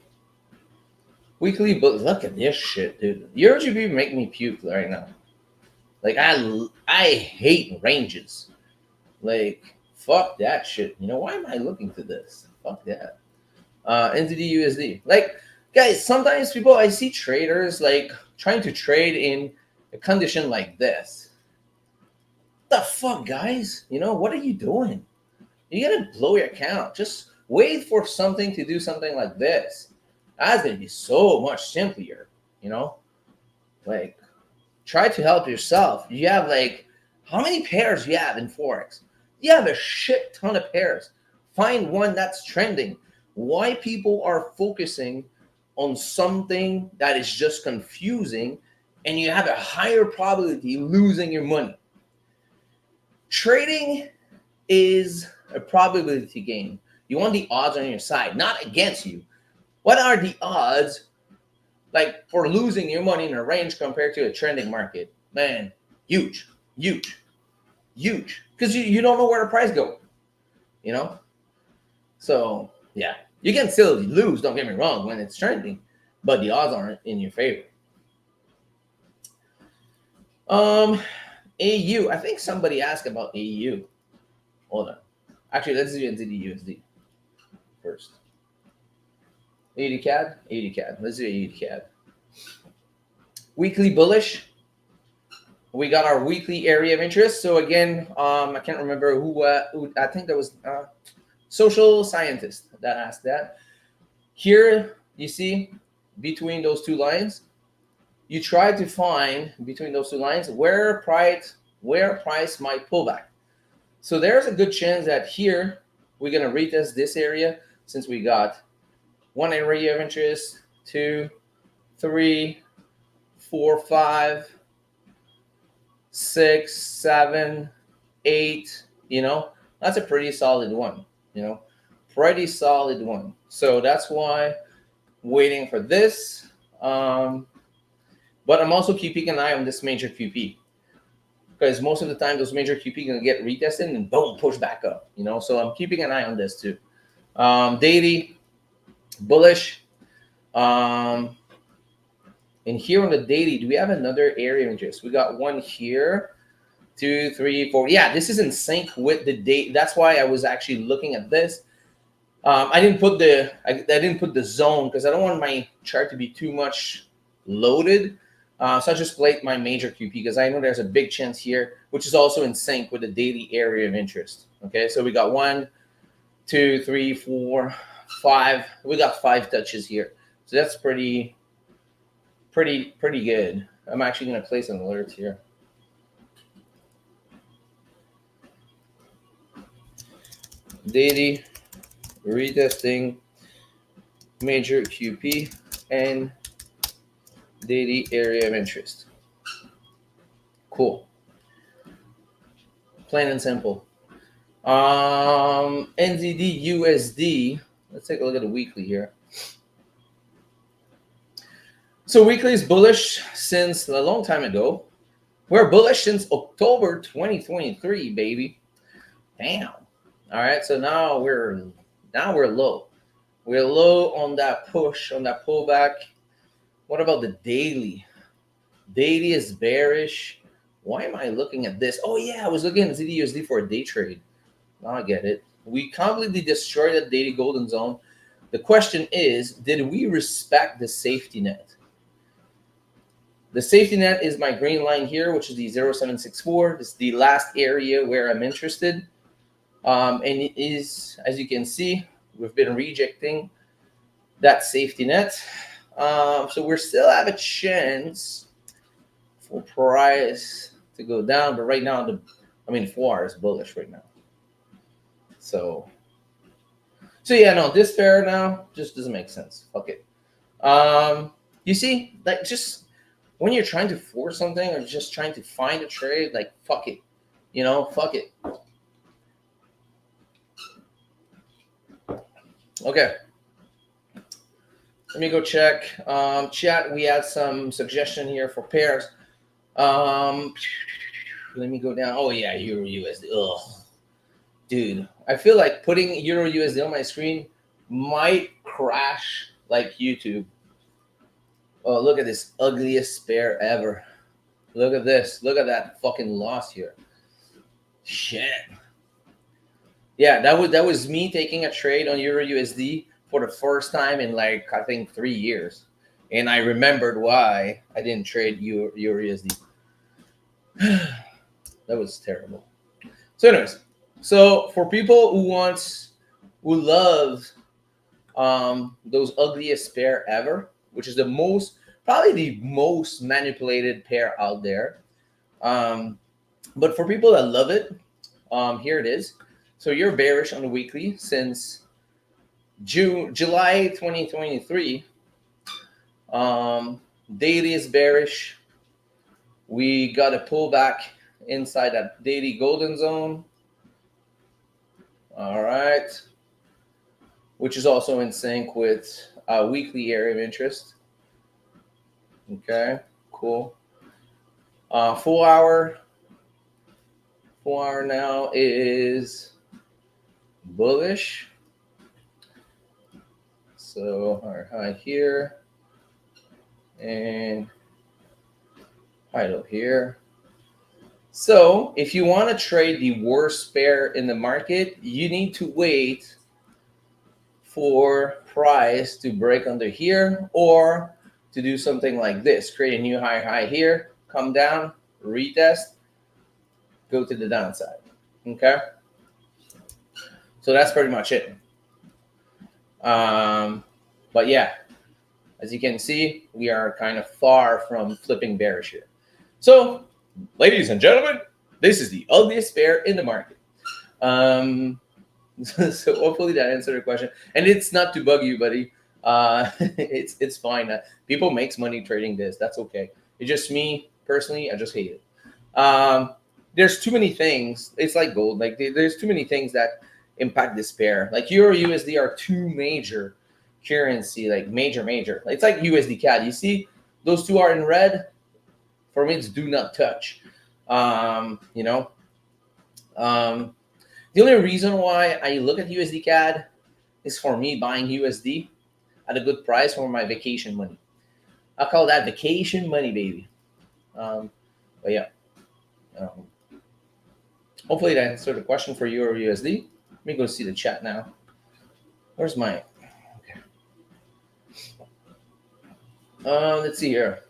but look at this shit, dude. Euro GBP make me puke right now. Like I hate ranges. Like fuck that shit. You know, why am I looking to this? Fuck that. NZD USD. Like guys, sometimes people I see traders like trying to trade in a condition like this. What the fuck, guys? You know, what are you doing? You're gonna blow your account. Just wait for something to do something like this. That's gonna be so much simpler, you know? Like try to help yourself. You have like how many pairs you have in Forex? You have a shit ton of pairs. Find one that's trending. Why people are focusing on something that is just confusing and you have a higher probability losing your money. Trading is a probability game. You want the odds on your side, not against you. What are the odds like for losing your money in a range compared to a trending market? Man, huge, huge, huge. Because you don't know where the price goes, you know? So yeah, you can still lose, don't get me wrong, when it's trending, but the odds aren't in your favor. AU, I think somebody asked about AU. Hold on. Actually, let's do NZD USD first. AUD CAD, AUD CAD. Let's do AUD CAD. Weekly bullish. We got our weekly area of interest. So again, I can't remember who I think that was social scientist that asked that. Here you see between those two lines, you try to find between those two lines where price might pull back. So there's a good chance that here we're gonna retest this area since we got one area of interest, 2, 3, 4, 5, 6, 7, 8. You know, that's a pretty solid one. You know, pretty solid one. So that's why waiting for this. But I'm also keeping an eye on this major QP because most of the time those major QP gonna get retested and boom, push back up. You know, so I'm keeping an eye on this too. Daily bullish. And here on the daily, do we have another area of interest? We got one here, 2, 3, 4. Yeah, this is in sync with the date. That's why I was actually looking at this. I didn't put the zone because I don't want my chart to be too much loaded. So I just played my major QP because I know there's a big chance here, which is also in sync with the daily area of interest. Okay, so we got 1, 2, 3, 4, 5. We got 5 touches here, so that's pretty good. I'm actually going to place an alert here. Daily retesting major QP and daily area of interest. Cool. Plain and simple. NZD USD. Let's take a look at the weekly here. So weekly is bullish since a long time ago. We're bullish since October 2023, baby. Damn. All right, so now we're low. We're low on that push, on that pullback. What about the daily? Daily is bearish. Why am I looking at this? Oh yeah, I was looking at ZDUSD for a day trade. Now I get it. We completely destroyed that daily golden zone. The question is, did we respect the safety net? The safety net is my green line here, which is the 0764. This is the last area where I'm interested. And it is, as you can see, we've been rejecting that safety net. So we still have a chance for price to go down, but right now, 4 is bullish right now. So yeah, no, this pair now just doesn't make sense. Fuck it. You see, like just when you're trying to force something or just trying to find a trade, like fuck it, fuck it. Okay. Let me go check. Chat, we had some suggestion here for pairs. Let me go down. Oh yeah, Euro USD. Ugh. Dude, I feel like putting Euro USD on my screen might crash like YouTube. Oh, look at this ugliest pair ever. Look at this. Look at that fucking loss here. Shit. Yeah, that was me taking a trade on Euro USD for the first time in like I think 3 years, and I remembered why I didn't trade Euro USD. That was terrible. So, anyways, so for people who love those ugliest pair ever, which is probably the most manipulated pair out there. Um, but for people that love it, here it is. So you're bearish on the weekly since July 2023. Daily is bearish. We got a pullback inside that daily golden zone. All right. Which is also in sync with a weekly area of interest. Okay, cool. Full hour now is bullish. So our high here and high low here. So if you want to trade the worst pair in the market, you need to wait for price to break under here or to do something like this. Create a new high here, come down, retest, go to the downside. Okay? So that's pretty much it. But yeah, as you can see, we are kind of far from flipping bearish here. So, ladies and gentlemen, this is the ugliest pair in the market. So hopefully that answered the question. And it's not to bug you, buddy. It's fine. People makes money trading this. That's okay. It's just me personally. I just hate it. There's too many things. It's like gold. Like there's too many things that impact this pair. Like Euro USD are two major currency. Like major. It's like USD CAD. You see, those two are in red. For me, it's do not touch. You know. The only reason why I look at USD CAD is for me buying USD at a good price for my vacation money. I call that vacation money, baby. But yeah. Hopefully that answered the question for Euro USD. Let me go see the chat now. Where's my... Okay. Let's see here.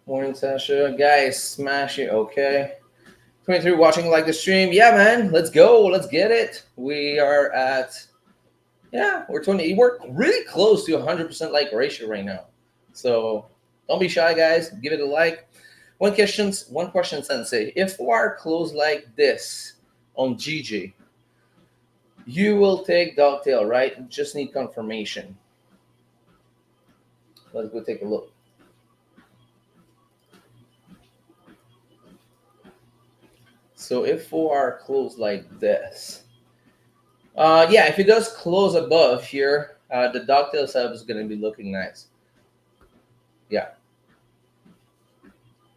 Morning, Sasha. Guys, smash it. Okay. 23 watching like the stream. Yeah, man. Let's go. Let's get it. We are at... Yeah, we're 20. We're really close to 100% like ratio right now. So don't be shy, guys. Give it a like. One question, Sensei. If we are close like this on GG, you will take dogtail, right? Just need confirmation. Let's go take a look. So if we are close like this, yeah, if it does close above here, the dogtail sub is going to be looking nice. Yeah.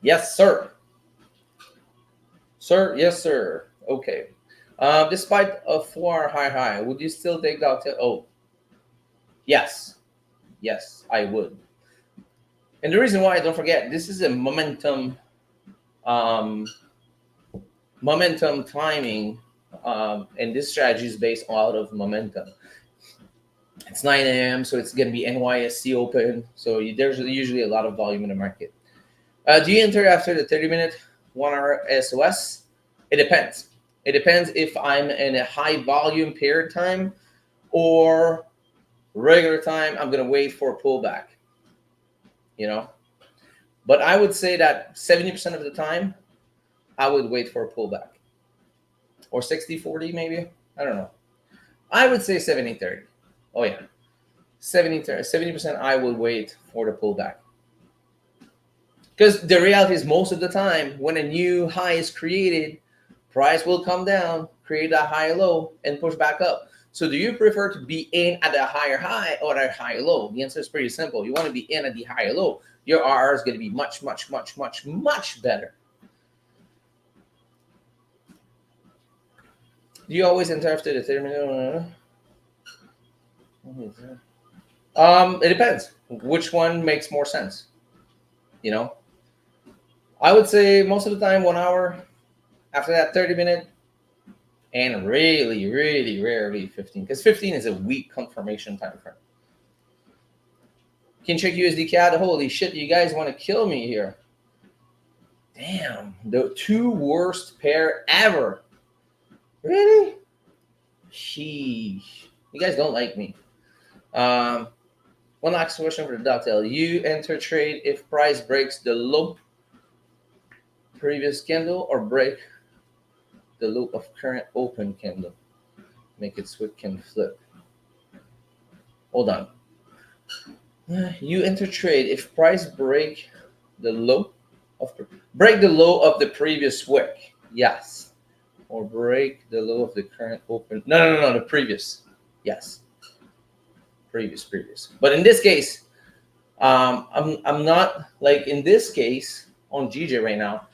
Yes, sir. Sir, yes, sir. Okay. Despite a 4-hour high, would you still take dogtail? Oh, yes. Yes, I would. And the reason why, don't forget, this is a momentum timing, and this strategy is based out of momentum. It's 9 a.m., so it's going to be NYSC open. So there's usually a lot of volume in the market. Do you enter after the 30-minute 1-hour SOS? It depends. It depends if I'm in a high volume period time or regular time. I'm going to wait for a pullback, you know. But I would say that 70% of the time, I would wait for a pullback. Or 60-40 maybe. I don't know. I would say 70-30. Oh, yeah. 70% I would wait for the pullback. Because the reality is most of the time, when a new high is created, price will come down, create a high low, and push back up. So do you prefer to be in at a higher high or at a higher low? The answer is pretty simple. You want to be in at the higher low. Your RR is going to be much, much, much, much, much better. Do you always enter after the 30-minute? It depends. Which one makes more sense? You know? I would say most of the time 1 hour. After that, 30-minute, and really, really rarely 15, because 15 is a weak confirmation time frame. Can check USD CAD. Holy shit, you guys want to kill me here. Damn, the two worst pair ever. Really? Sheesh. You guys don't like me. One last question for the Ducktail. You enter trade if price breaks the low previous candle or break the low of current open candle. Make it so it can flip. Hold on. You enter trade if price break the low of the previous wick. Yes. Or break the low of the current open. No, the previous. Yes. Previous. But in this case, I'm not like in this case on GJ right now.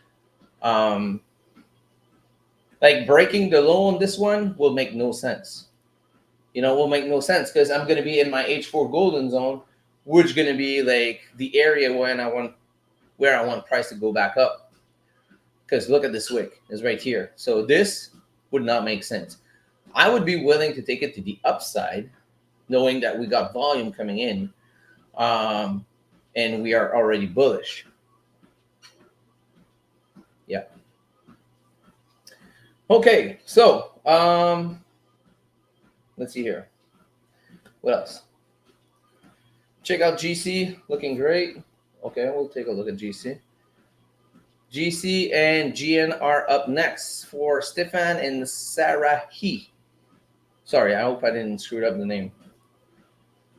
Like breaking the low on this one will make no sense. Will make no sense because I'm gonna be in my H4 golden zone, which gonna be like the area where I want price to go back up. Because look at this wick, it's right here. So this would not make sense. I would be willing to take it to the upside, knowing that we got volume coming in, and we are already bullish. Yeah. Okay, so let's see here. What else? Check out GC, looking great. Okay, we'll take a look at GC. GC and GN are up next for Stefan and Sarah He. Sorry, I hope I didn't screw up the name.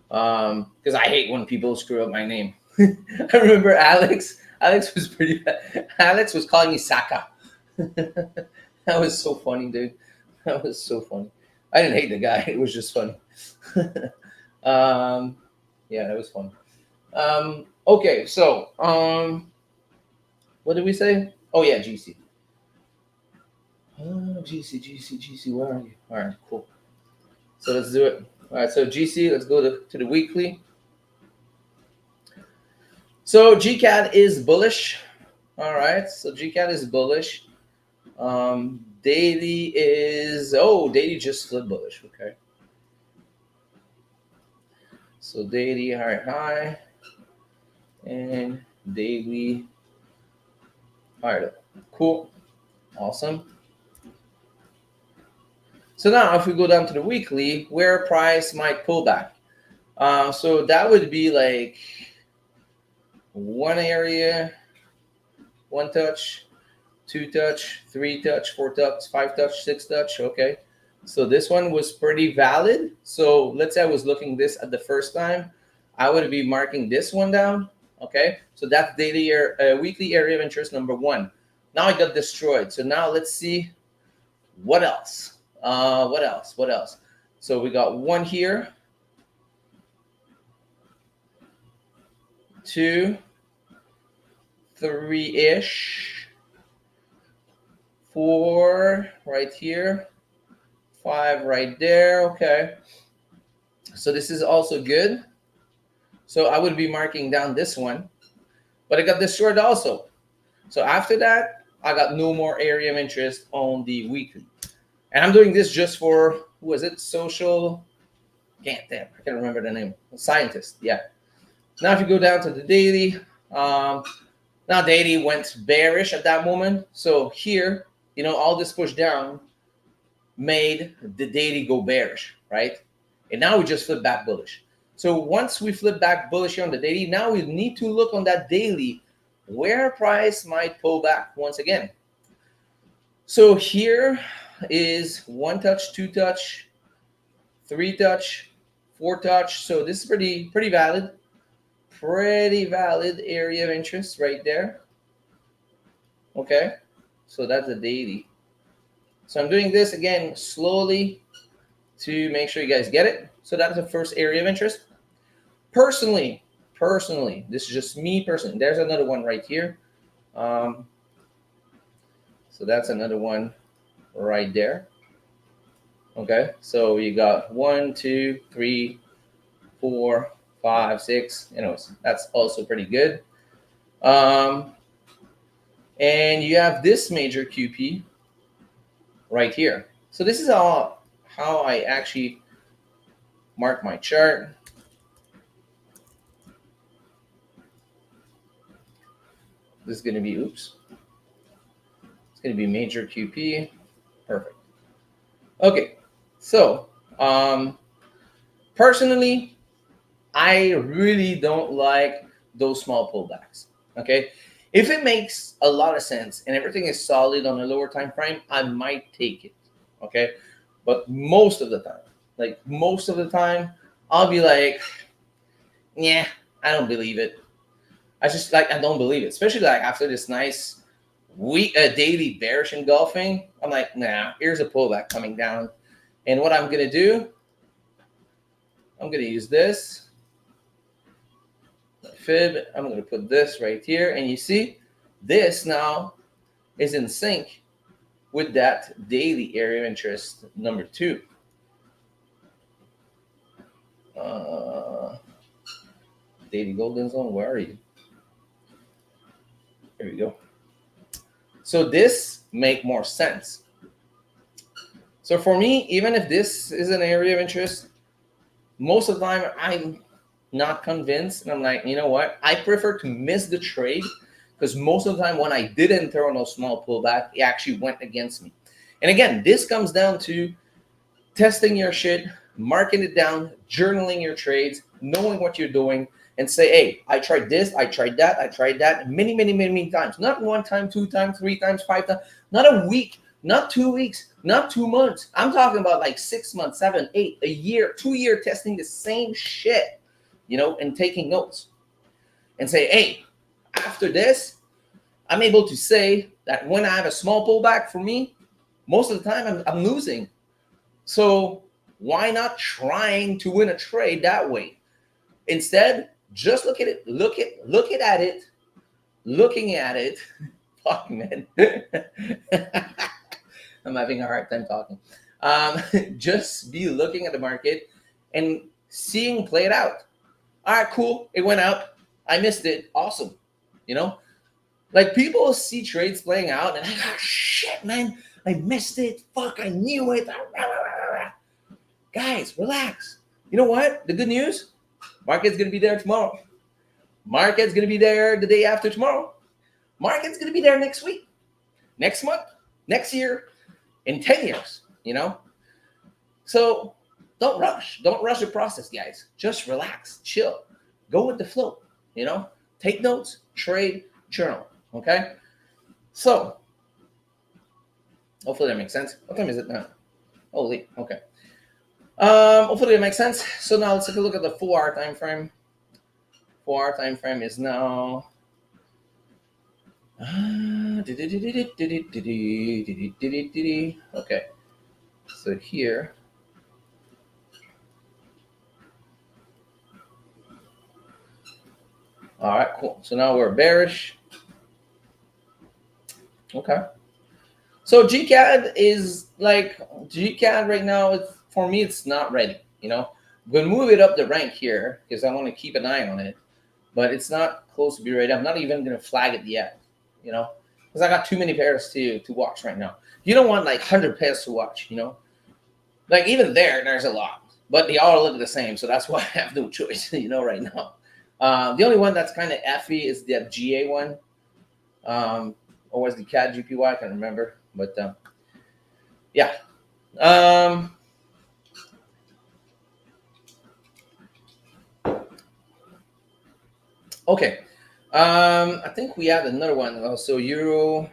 Because I hate when people screw up my name. I remember Alex. Alex was pretty bad. Alex was calling me Saka. That was so funny, dude. That was so funny. I didn't hate the guy. It was just funny. Yeah, that was fun. Okay, so what did we say? Oh yeah, GC. GC. Where are you? All right, cool. So let's do it. All right, so GC. Let's go to the weekly. So GCAD is bullish. All right, so GCAD is bullish. Daily is daily just flipped bullish. Okay. So daily high, and daily higher. Cool, awesome. So now if we go down to the weekly, where price might pull back, so that would be like one area, one touch, two touch, three touch, four touch, five touch, six touch. Okay. So this one was pretty valid. So let's say I was looking this at the first time, I would be marking this one down. Okay. So that's weekly area of interest number one. Now I got destroyed. So now let's see what else. What else? So we got one here, two, three-ish, four right here, five right there. Okay. So this is also good. So I would be marking down this one, but I got destroyed also. So after that, I got no more area of interest on the weekly. And I'm doing this just for, who was it? Social, I can't remember the name. Scientist, yeah. Now if you go down to the daily, now daily went bearish at that moment. So here, all this push down made the daily go bearish, right? And now we just flip back bullish. So once we flip back bullish on the daily, now we need to look on that daily where price might pull back once again. So here is one touch, two touch, three touch, four touch. So this is pretty valid. Pretty valid area of interest right there. Okay. So that's the daily. So I'm doing this again slowly to make sure you guys get it. So that's the first area of interest. Personally, this is just me personally. There's another one right here. So that's another one right there. Okay, so you got 1, 2, 3, 4, 5, 6. Anyways, that's also pretty good. And you have this major QP right here. So this is how I actually mark my chart. This is going to be, oops. It's going to be major QP. Perfect. Okay. So, personally, I really don't like those small pullbacks. Okay. If it makes a lot of sense and everything is solid on a lower time frame, I might take it. Okay. But most of the time, I'll be like, yeah, I don't believe it. I don't believe it, especially like after this nice daily bearish engulfing. I'm like, nah, here's a pullback coming down. And what I'm gonna do, I'm gonna use this fib. I'm gonna put this right here, and you see, this now is in sync with that daily area of interest number 2. Daily golden zone, where are you? Here we go. So this make more sense. So for me, even if this is an area of interest, most of the time I'm not convinced, and I'm like, you know what? I prefer to miss the trade, because most of the time when I did enter on those small pullback, it actually went against me. And again, this comes down to testing your shit, marking it down, journaling your trades, knowing what you're doing, and say, hey, I tried this, I tried that many times. Not 1 time, 2 times, 3 times, 5 times, not a week, not 2 weeks, not 2 months. I'm talking about like 6 months, 7, 8, a year, 2-year testing the same shit, and taking notes. And say, hey, after this, I'm able to say that when I have a small pullback, for me, most of the time I'm losing. So why not trying to win a trade that way? Instead, just look at it, looking at it. Fuck, man. I'm having a hard time talking. Just be looking at the market and seeing play it out. All right, cool. It went out. I missed it. Awesome. Like people see trades playing out and like, oh, shit, man, I missed it. Fuck, I knew it. Guys, relax. You know what? The good news, market's going to be there tomorrow. Market's going to be there the day after tomorrow. Market's going to be there next week, next month, next year, in 10 years, So don't rush. Don't rush the process, guys. Just relax, chill, go with the flow, take notes, trade, journal, okay? So hopefully that makes sense. What time is it now? Holy, okay. Hopefully it makes sense. So now let's take a look at the 4-hour time frame. 4-hour time frame is now okay. So here, all right, cool. So now we're bearish. Okay. So GCAD is like GCAD right now. For me, it's not ready. I'm gonna move it up the rank here because I want to keep an eye on it, but it's not close to be ready. I'm not even gonna flag it yet. Because I got too many pairs to watch right now. You don't want like 100 pairs to watch. Like even there's a lot, but they all look the same. So that's why I have no choice. Right now. The only one that's kind of effy is the GA one, or was the CAD GPY? I can't remember, but yeah. Okay. I think we have another one. So Euro.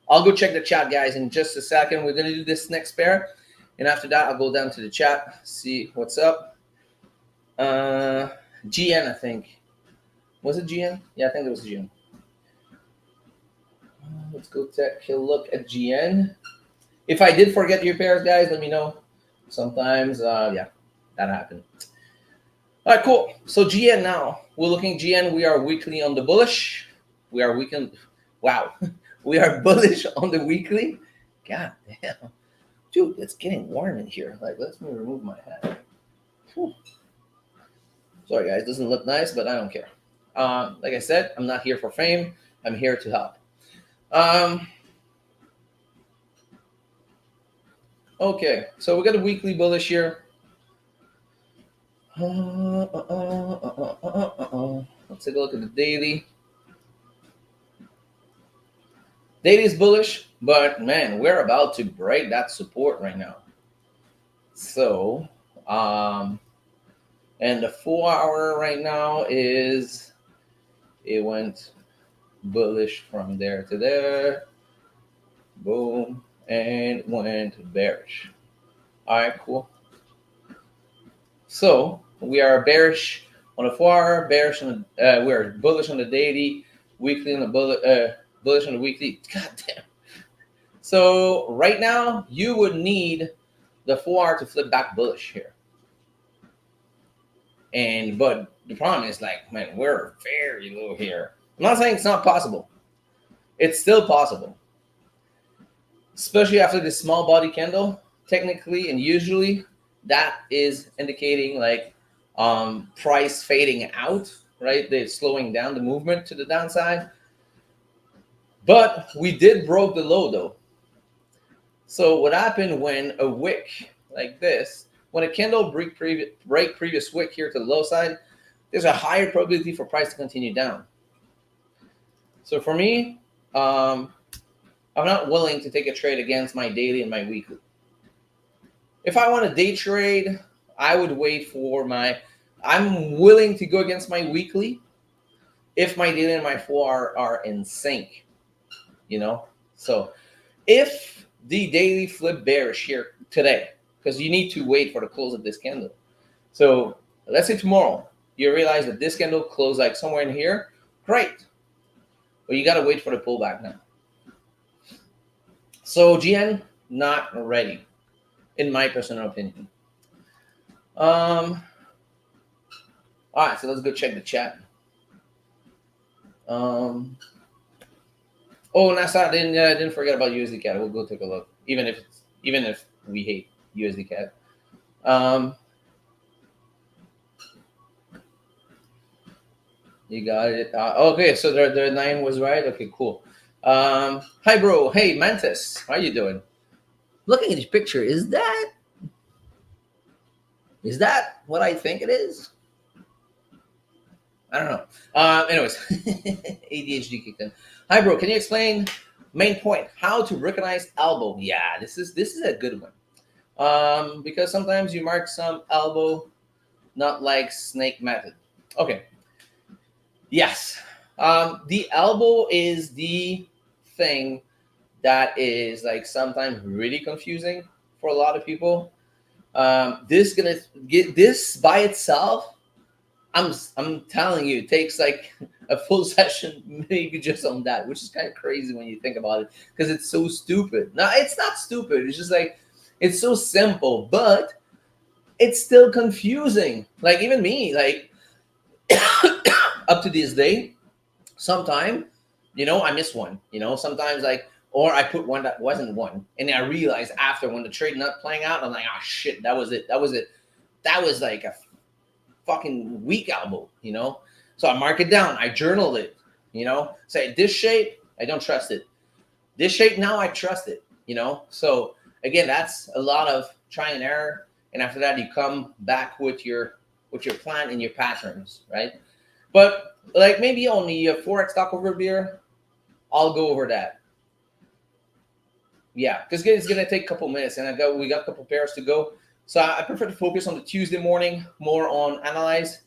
I'll go check the chat, guys, in just a second. We're gonna do this next pair, and after that, I'll go down to the chat, see what's up. GN, I think. Was it GN? Yeah, I think it was GN. Let's go take a look at GN. If I did forget your pairs, guys, let me know. Sometimes, yeah, that happened. All right, cool. So GN now. We're looking at GN. We are weekly on the bullish. We are weekend. Wow. We are bullish on the weekly. God damn. Dude, it's getting warm in here. Like, let me remove my hat. Whew. Sorry, guys. Doesn't look nice, but I don't care. Like I said, I'm not here for fame. I'm here to help. Okay, so we got a weekly bullish here. Let's take a look at the daily. Daily is bullish, but man, we're about to break that support right now. So, and the 4 hour right now is, it went bullish from there to there, boom, and went bearish. All right, cool. So we are bearish on the 4 hour, bearish on the, we are bullish on the daily, weekly on the bullish on the weekly. God damn. So right now you would need the 4 hour to flip back bullish here. And but the problem is, like, man, we're very low here. I'm not saying it's not possible. It's still possible. Especially after this small body candle, technically and usually that is indicating like price fading out, right? They're slowing down the movement to the downside. But we did broke the low though. So what happened when a wick like this, when a candle break previous wick here to the low side, there's a higher probability for price to continue down. So for me, I'm not willing to take a trade against my daily and my weekly. If I want to day trade, I would wait for my, I'm willing to go against my weekly if my daily and my 4 are in sync, you know? So if the daily flip bearish here today, because you need to wait for the close of this candle. So let's say tomorrow, you realize that this candle closed like somewhere in here, great. But you got to wait for the pullback now. So GN, not ready, in my personal opinion. All right, so let's go check the chat. Oh, Nasa, didn't forget about USD CAD. We'll go take a look, even if we hate USD CAD. You got it. Okay, so the 9 was right. Okay, cool. Hi, bro. Hey, Mantis, how you doing? Looking at this picture, is that what I think it is? I don't know. Anyways, ADHD kicked in. Hi, bro. Can you explain main point? How to recognize elbow? Yeah, this is a good one. Because sometimes you mark some elbow, not like snake method. Okay. Yes. The elbow is the thing that is like sometimes really confusing for a lot of people. This gonna get this by itself. I'm telling you, it takes like a full session maybe just on that, which is kind of crazy when you think about it, because it's so stupid. No, it's not stupid. It's just like, it's so simple, but it's still confusing. Like even me, like up to this day, sometime, I miss one. Sometimes like, or I put one that wasn't one, and I realized after when the trade not playing out, I'm like, oh shit, that was it. That was like a fucking weak elbow, So I mark it down. I journal it, Say this shape, I don't trust it. This shape now I trust it, So again, that's a lot of try and error, and after that you come back with your plan and your patterns, right? But like maybe on the Forex stock over beer, I'll go over that. Yeah, because it's gonna take a couple minutes, and we got a couple pairs to go. So I prefer to focus on the Tuesday morning, more on analyze,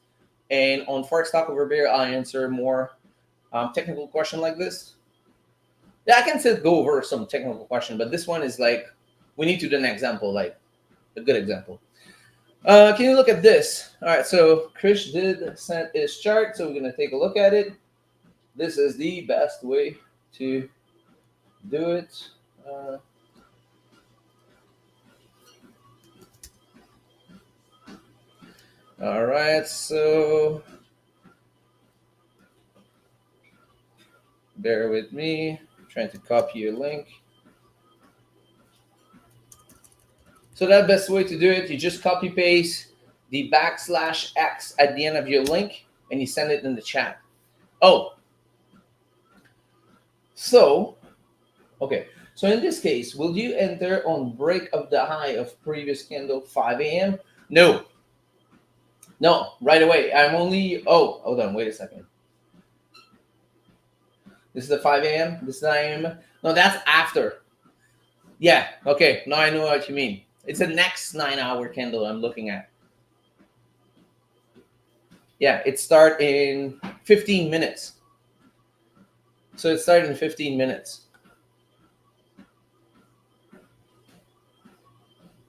and on Forex stock over beer, I'll answer more technical question like this. Yeah, I can still go over some technical question, but this one is like, we need to do an example, like a good example. Can you look at this? All right, so Chris did send his chart, so we're gonna take a look at it. This is the best way to do it. All right, so bear with me. I'm trying to copy your link. So that best way to do it, you just copy paste the \X at the end of your link, and you send it in the chat. Oh, so Okay, so in this case, will you enter on break of the high of previous candle 5 a.m.? No, no, right away. I'm only, oh, hold on, wait a second. This is the 5 a.m., this is 9 a.m. No, that's after. Yeah, okay, now I know what you mean. It's the next 9-hour candle I'm looking at. Yeah, it start in 15 minutes. So it started in 15 minutes.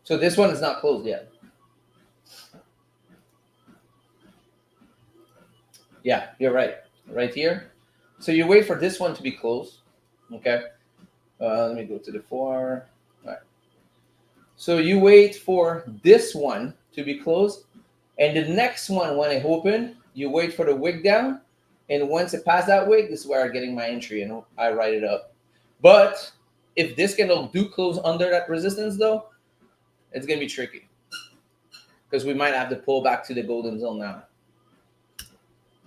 So this one is not closed yet. Yeah, you're right. Right here. So you wait for this one to be closed. Okay. Let me go to the 4. All right. So you wait for this one to be closed. And the next one, when it open, you wait for the wick down. And once it passes that wick, this is where I'm getting my entry and I write it up. But if this candle do close under that resistance though, it's going to be tricky. Because we might have to pull back to the golden zone now.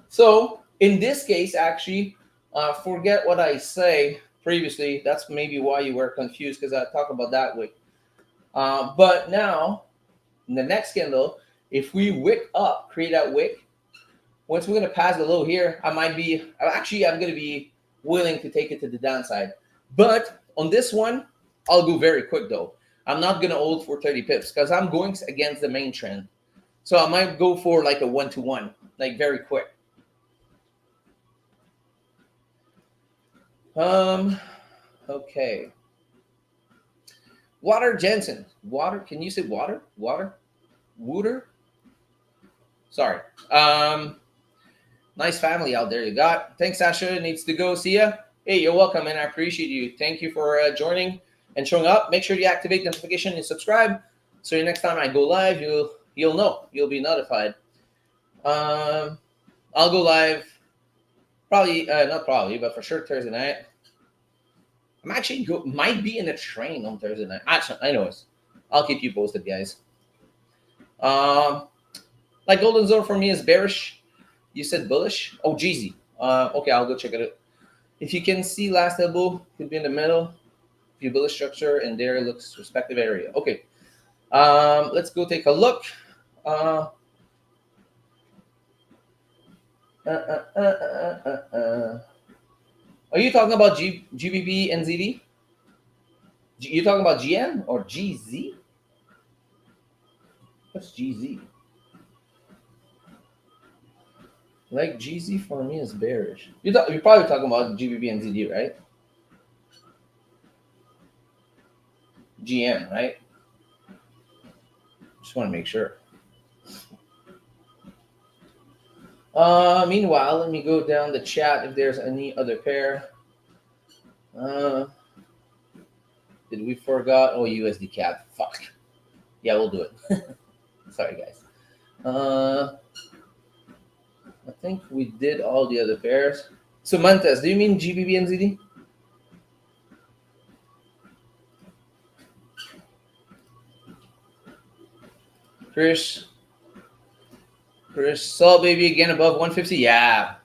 So in this case, actually, forget what I say previously. That's maybe why you were confused because I talk about that wick. But now, in the next candle, if we wick up, create that wick, once we're going to pass the low here, I'm going to be willing to take it to the downside. But on this one, I'll go very quick though. I'm not going to hold for 30 pips because I'm going against the main trend. So I might go for like a 1-to-1, like very quick. Okay. Water Jensen. Water, can you say water? Water? Wooter? Sorry. Nice family out there you got. Thanks, Sasha. Needs to go. See ya. Hey, you're welcome, and I appreciate you. Thank you for joining and showing up. Make sure you activate the notification and subscribe, so next time I go live, you'll know. You'll be notified. I'll go live probably not probably, but for sure Thursday night. I'm actually might be in a train on Thursday night. Actually, I know it. I'll keep you posted, guys. Like golden zone for me is bearish. You said bullish. Oh, Jeezy. Okay, I'll go check it out. If you can see last elbow, could be in the middle. If you bullish structure, and there looks respective area. Okay. Let's go take a look. Are you talking about GBP NZD? You talking about GM or GZ? What's GZ? Like GZ for me is bearish. You're probably talking about GBP NZD, right? GM, right? Just want to make sure. Meanwhile, let me go down the chat if there's any other pair. Did we forgot? Oh, USD cap. Fuck. Yeah, we'll do it. Sorry, guys. I think we did all the other pairs. So, Mantes, do you mean GBP NZD? Chris, Salt Baby again above 150. Yeah.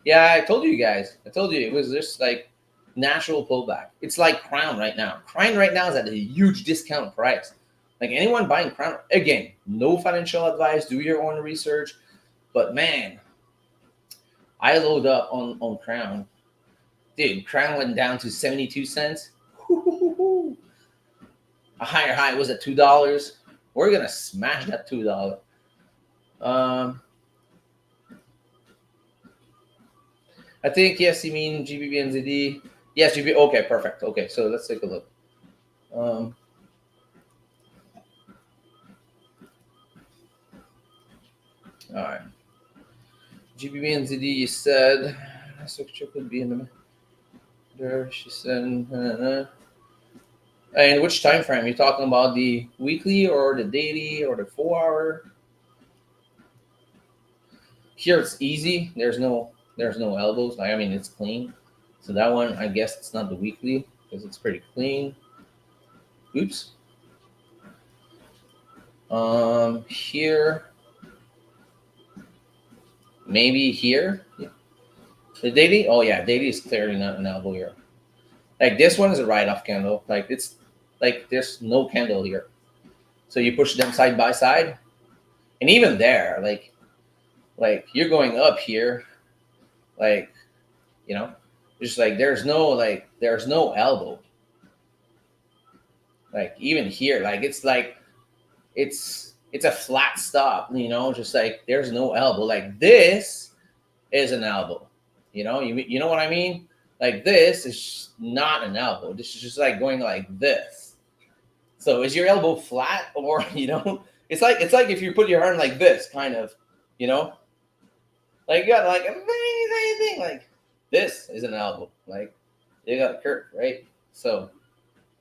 Yeah, I told you guys. I told you it was just like natural pullback. It's like Crown right now. Crown right now is at a huge discount price. Like anyone buying Crown, again, no financial advice, do your own research. But man, I load up on Crown. Dude, Crown went down to 72 cents. A higher high was at $2. We're gonna smash that $2. I think yes, you mean GBP NZD. Yes, GBP. Okay, perfect. Okay, so let's take a look. All right. GBP NZD. You said structure could be in the there. She said. And which time frame? You talking about the weekly or the daily or the 4-hour? Here it's easy. There's no elbows. Like, I mean, it's clean. So that one, I guess it's not the weekly because it's pretty clean. Oops. Here, maybe here. Yeah. The daily. Oh yeah, daily is clearly not an elbow here. Like this one is a write-off candle. Like it's like there's no candle here. So you push them side by side, and even there, like you're going up here, like you know, just like there's no elbow. Like even here, like it's a flat stop, just like there's no elbow. Like this is an elbow. You know what I mean? Like this is not an elbow. This is just like going like this. So is your elbow flat or it's like if you put your arm like this, kind of, you know, like you got like a tiny thing like this is an elbow. Like you got a curve, right? So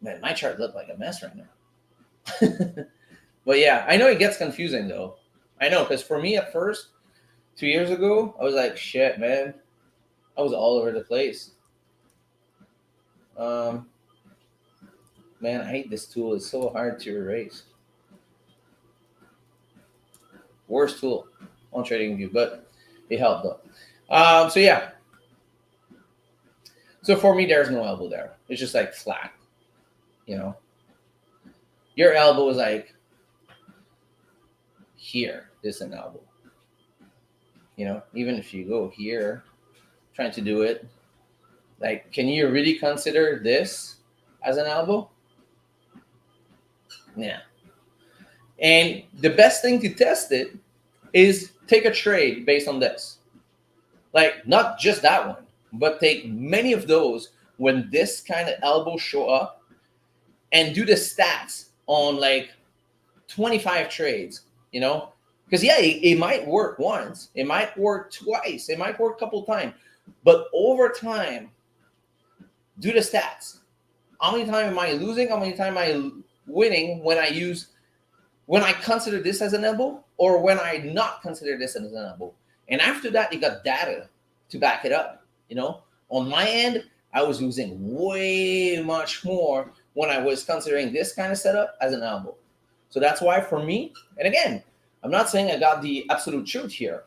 man, my chart looked like a mess right now. But yeah, I know it gets confusing though. I know, because for me at first, 2 years ago, I was like, shit, man. I was all over the place. Man, I hate this tool. It's so hard to erase. Worst tool on TradingView, but it helped though. So yeah. So for me, there's no elbow there. It's just like flat. Your elbow is like here. This is an elbow. Even if you go here, trying to do it, like, can you really consider this as an elbow? Yeah. And the best thing to test it is take a trade based on this. Like, not just that one, but take many of those when this kind of elbow show up and do the stats on like 25 trades, because yeah, it might work once, it might work twice, it might work a couple times, but over time, do the stats. How many times am I losing? How many times am I winning when I consider this as an elbow, or when I not consider this as an elbow? And after that, you got data to back it up. On my end, I was losing way much more when I was considering this kind of setup as an elbow. So that's why for me, and again, I'm not saying I got the absolute truth here.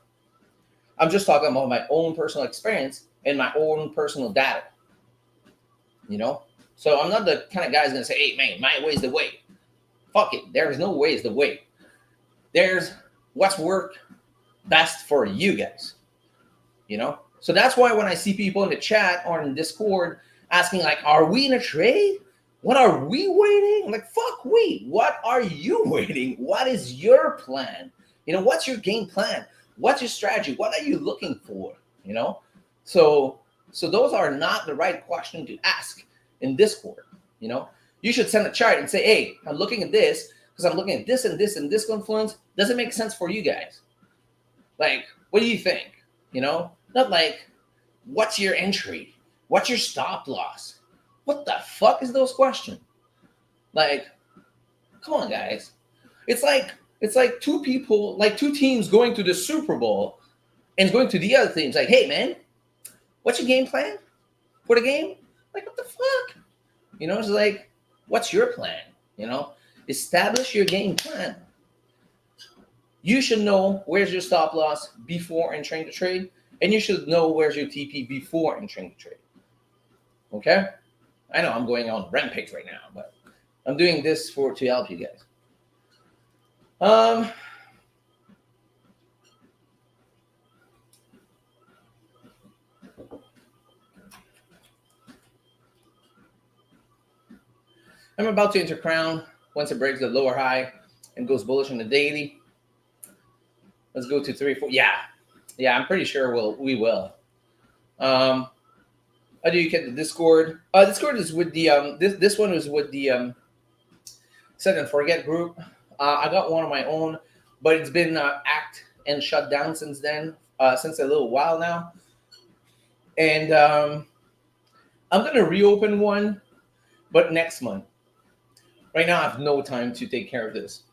I'm just talking about my own personal experience and my own personal data. So I'm not the kind of guy who's going to say, hey, man, my way is the way. Fuck it. There is no way is the way. There's what's worked best for you guys. So that's why when I see people in the chat or in Discord asking, like, are we in a trade? What are we waiting? I'm like, fuck we. What are you waiting? What is your plan? What's your game plan? What's your strategy? What are you looking for? So those are not the right question to ask in Discord. You should send a chart and say, hey, I'm looking at this because I'm looking at this and this and this confluence. Does it make sense for you guys? Like, what do you think? Not like, what's your entry? What's your stop loss? What the fuck is those questions? Like, come on, guys. It's like two people, like two teams going to the Super Bowl and going to the other teams. Like, hey, man, what's your game plan for the game? Like, what the fuck? It's like, what's your plan? Establish your game plan. You should know where's your stop loss before entering the trade, and you should know where's your TP before entering the trade. Okay? I know I'm going on a rampage right now, but I'm doing this to help you guys. I'm about to enter crown once it breaks the lower high and goes bullish on the daily. Let's go to 3, 4. Yeah, I'm pretty sure we will. How do you get the Discord? Discord is with the this one is with the Set and Forget group. I got one of my own, but it's been hacked and shut down since then, since a little while now. And I'm gonna reopen one, but next month. Right now, I have no time to take care of this.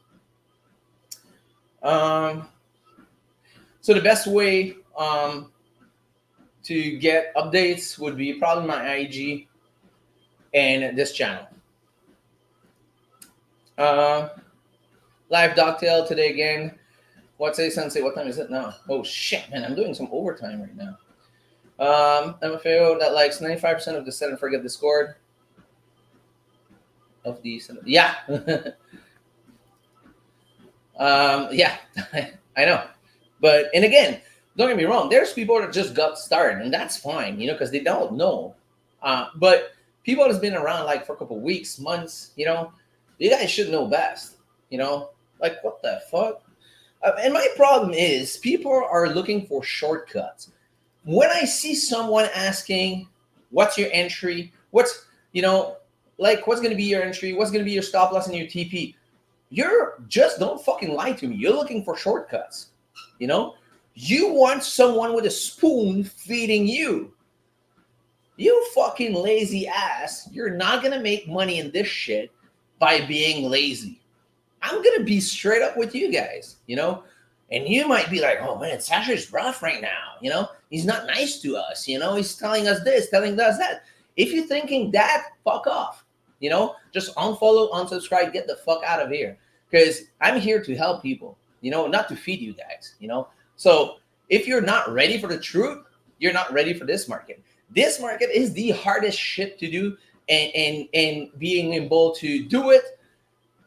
So the best way to get updates would be probably my IG and this channel. Live Doctail today again. What's a Sensei? What time is it now? Oh shit, man, I'm doing some overtime right now. MFAO that likes 95% of the Set and Forget Discord. of these. Yeah. Yeah, I know. But, and again, don't get me wrong, there's people that just got started, and that's fine, because they don't know. But people that's been around like for a couple weeks, months, you guys should know best, like what the fuck? And my problem is people are looking for shortcuts. When I see someone asking, what's your entry? Like what's going to be your entry? What's going to be your stop loss and your TP? You're just don't fucking lie to me. You're looking for shortcuts. You want someone with a spoon feeding you. You fucking lazy ass. You're not going to make money in this shit by being lazy. I'm going to be straight up with you guys, and you might be like, oh man, Sasha's rough right now. He's not nice to us. He's telling us this, telling us that. If you're thinking that, fuck off. Just unfollow, unsubscribe, get the fuck out of here. Because I'm here to help people, not to feed you guys, So if you're not ready for the truth, you're not ready for this market. This market is the hardest shit to do, and being able to do it,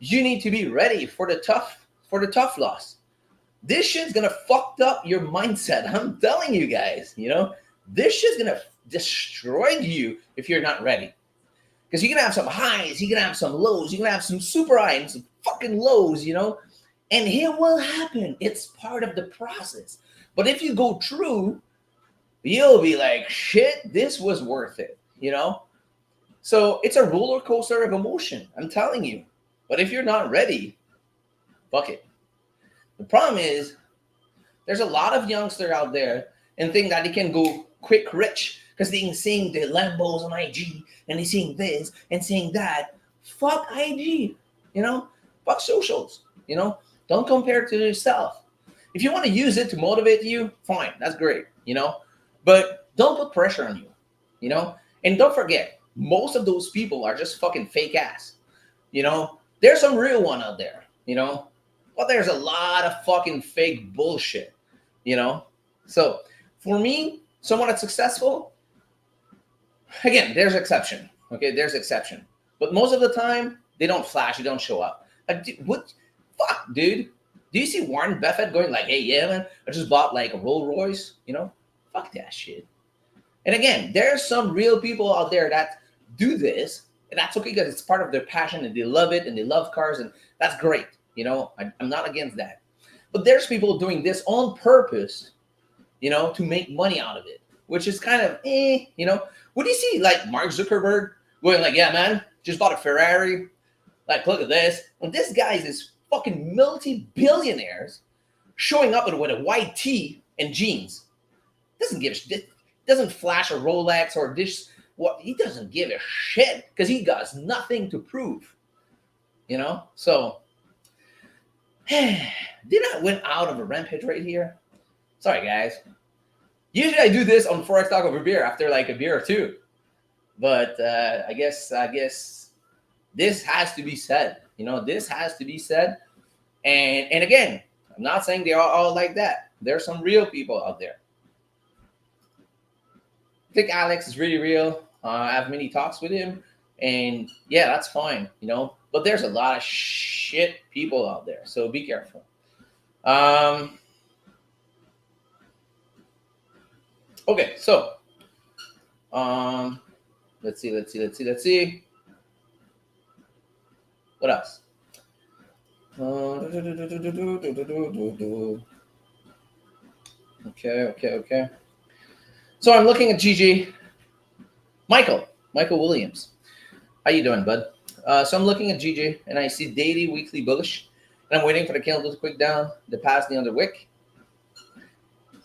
you need to be ready for the tough loss. This shit's gonna fuck up your mindset. I'm telling you guys, this shit's gonna destroy you if you're not ready. Because you're gonna have some highs, you're gonna have some lows, you're gonna have some super highs and some fucking lows, and it will happen. It's part of the process. But if you go through, you'll be like, shit, this was worth it, So it's a roller coaster of emotion, I'm telling you. But if you're not ready, fuck it. The problem is there's a lot of youngsters out there and think that they can go quick rich because they're seeing the Lambos on IG and they're seeing this and seeing that. Fuck IG, fuck socials, don't compare to yourself. If you want to use it to motivate you, fine, that's great, but don't put pressure on you, and don't forget, most of those people are just fucking fake ass, There's some real one out there, but there's a lot of fucking fake bullshit, So for me, someone that's successful, again, there's exception. Okay, there's exception. But most of the time, they don't flash, they don't show up. Like, what? Fuck, dude. Do you see Warren Buffett going like, hey, yeah, man, I just bought like a Rolls Royce, Fuck that shit. And again, there's some real people out there that do this, and that's okay because it's part of their passion and they love it and they love cars, and that's great. I'm not against that. But there's people doing this on purpose, to make money out of it, which is kind of, What do you see like Mark Zuckerberg going like, yeah, man, just bought a Ferrari. Like, look at this. And this guy is this fucking multi-billionaires showing up with a white tee and jeans. Doesn't flash a Rolex or this. What he doesn't give a shit because he got nothing to prove. So did I went out of a rampage right here? Sorry, guys. Usually I do this on Forex Talk Over Beer after like a beer or two. But I guess this has to be said. This has to be said. And again, I'm not saying they are all like that. There's some real people out there. I think Alex is really real. I have many talks with him. And yeah, that's fine, But there's a lot of shit people out there. So be careful. Okay, so let's see. What else? Okay. So I'm looking at GG. Michael Williams. How you doing, bud? So I'm looking at GG and I see daily, weekly bullish, and I'm waiting for the candle to quick down, to pass the under wick.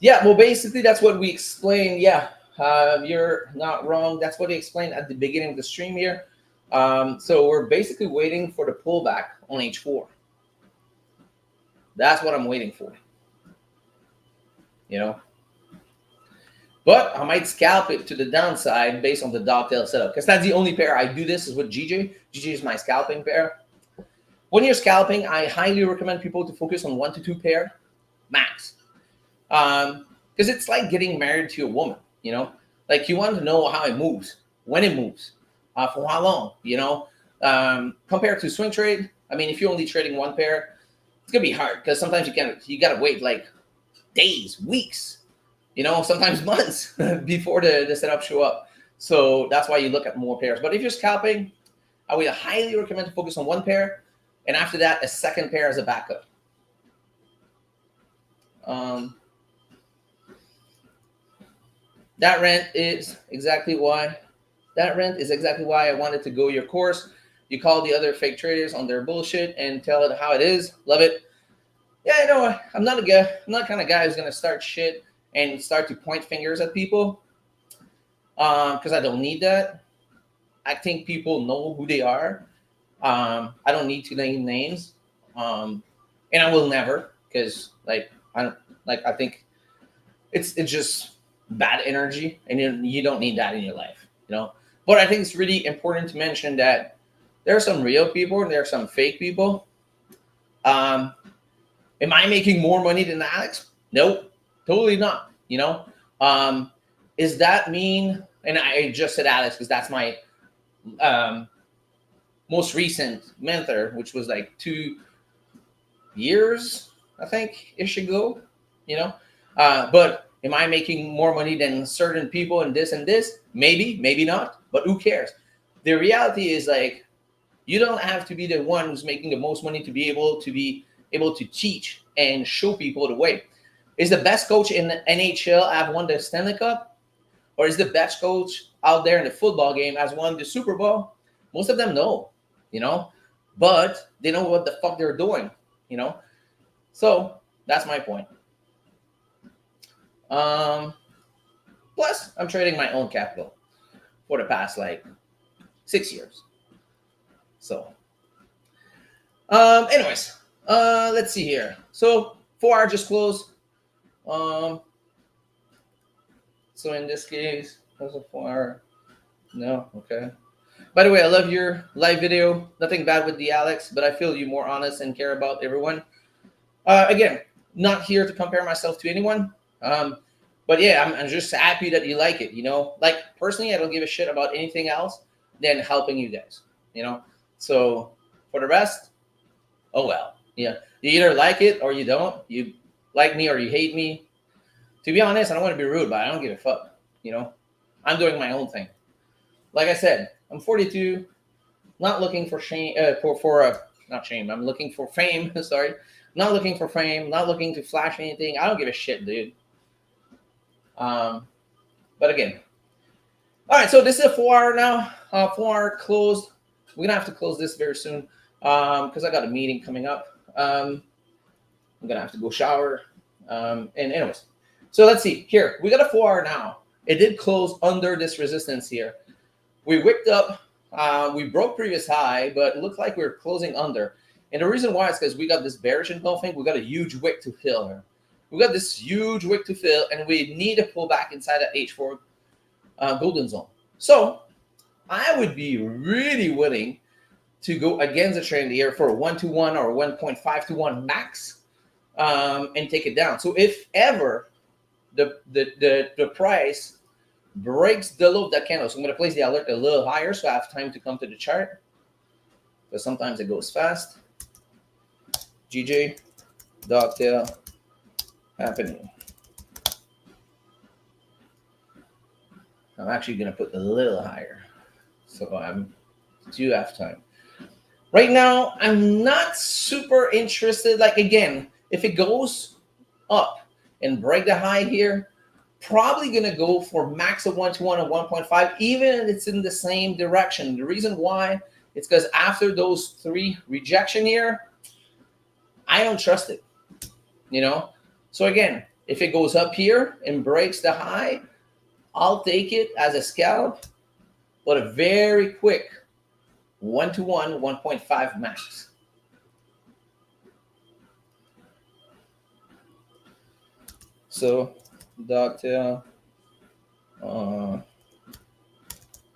Yeah, well, basically that's what we explained. Yeah, you're not wrong. That's what we explained at the beginning of the stream here. So we're basically waiting for the pullback on H4. That's what I'm waiting for. But I might scalp it to the downside based on the dovetail setup, because that's the only pair I do this is with GJ. GJ is my scalping pair. When you're scalping, I highly recommend people to focus on 1 to 2 pair max. Because it's like getting married to a woman, Like you want to know how it moves, when it moves, for how long, Compared to swing trade, I mean, if you're only trading one pair, it's gonna be hard because sometimes you gotta wait like days, weeks, sometimes months before the setup show up. So that's why you look at more pairs. But if you're scalping, I would highly recommend to focus on one pair, and after that, a second pair as a backup. That rent is exactly why. That rent is exactly why I wanted to go your course. You call the other fake traders on their bullshit and tell it how it is. Love it. Yeah, I'm not a guy. I'm not the kind of guy who's gonna start shit and start to point fingers at people. Because I don't need that. I think people know who they are. I don't need to name names, and I will never, because I think it's just bad energy, and you don't need that in your life. But I think it's really important to mention that there are some real people and there are some fake people. Am I making more money than Alex? Nope, totally not. Is that mean? And I just said Alex because that's my most recent mentor, which was like 2 years, I think, ish ago. But am I making more money than certain people in this and this? Maybe, maybe not. But who cares? The reality is like you don't have to be the one who's making the most money to be able to teach and show people the way. Is the best coach in the NHL have won the Stanley Cup? Or is the best coach out there in the football game has won the Super Bowl? Most of them know, but they know what the fuck they're doing, So that's my point. Plus, I'm trading my own capital for the past like 6 years. So, anyways, let's see here. So 4 hours just closed. So in this case, that's a 4 hour. No, okay. By the way, I love your live video. Nothing bad with the Alex, but I feel you more honest and care about everyone. Again, not here to compare myself to anyone. But yeah, I'm just happy that you like it. Like personally, I don't give a shit about anything else than helping you guys. So for the rest, oh well. Yeah, you either like it or you don't. You like me or you hate me. To be honest, I don't want to be rude, but I don't give a fuck. I'm doing my own thing. Like I said, I'm 42, not looking for shame, not shame. I'm looking for fame. Sorry, not looking for fame, not looking to flash anything. I don't give a shit, dude. But again, all right. So this is a 4 hour now. 4 hour closed. We're gonna have to close this very soon because I got a meeting coming up. I'm gonna have to go shower. And anyways, so let's see here. We got a 4 hour now. It did close under this resistance here. We wicked up. We broke previous high, but it looked like we were closing under. And the reason why is because we got this bearish engulfing. We got a huge wick to fill here. We got this huge wick to fill, and we need to pull back inside that H4 golden zone. So I would be really willing to go against the trend here for a 1-to-1 or 1.5-to-1 max and take it down. So if ever the price breaks the low of that candle, so I'm going to place the alert a little higher so I have time to come to the chart, because sometimes it goes fast. GJ, dogtail happening. I'm actually going to put a little higher, so I'm do have time. Right now, I'm not super interested. Like again, if it goes up and break the high here, probably going to go for max of 1-to-1 and 1.5, even if it's in the same direction. The reason why, it's because after those 3 rejection here, I don't trust it. So again, if it goes up here and breaks the high, I'll take it as a scalp, but a very quick 1-to-1, 1.5 max. So dogtail,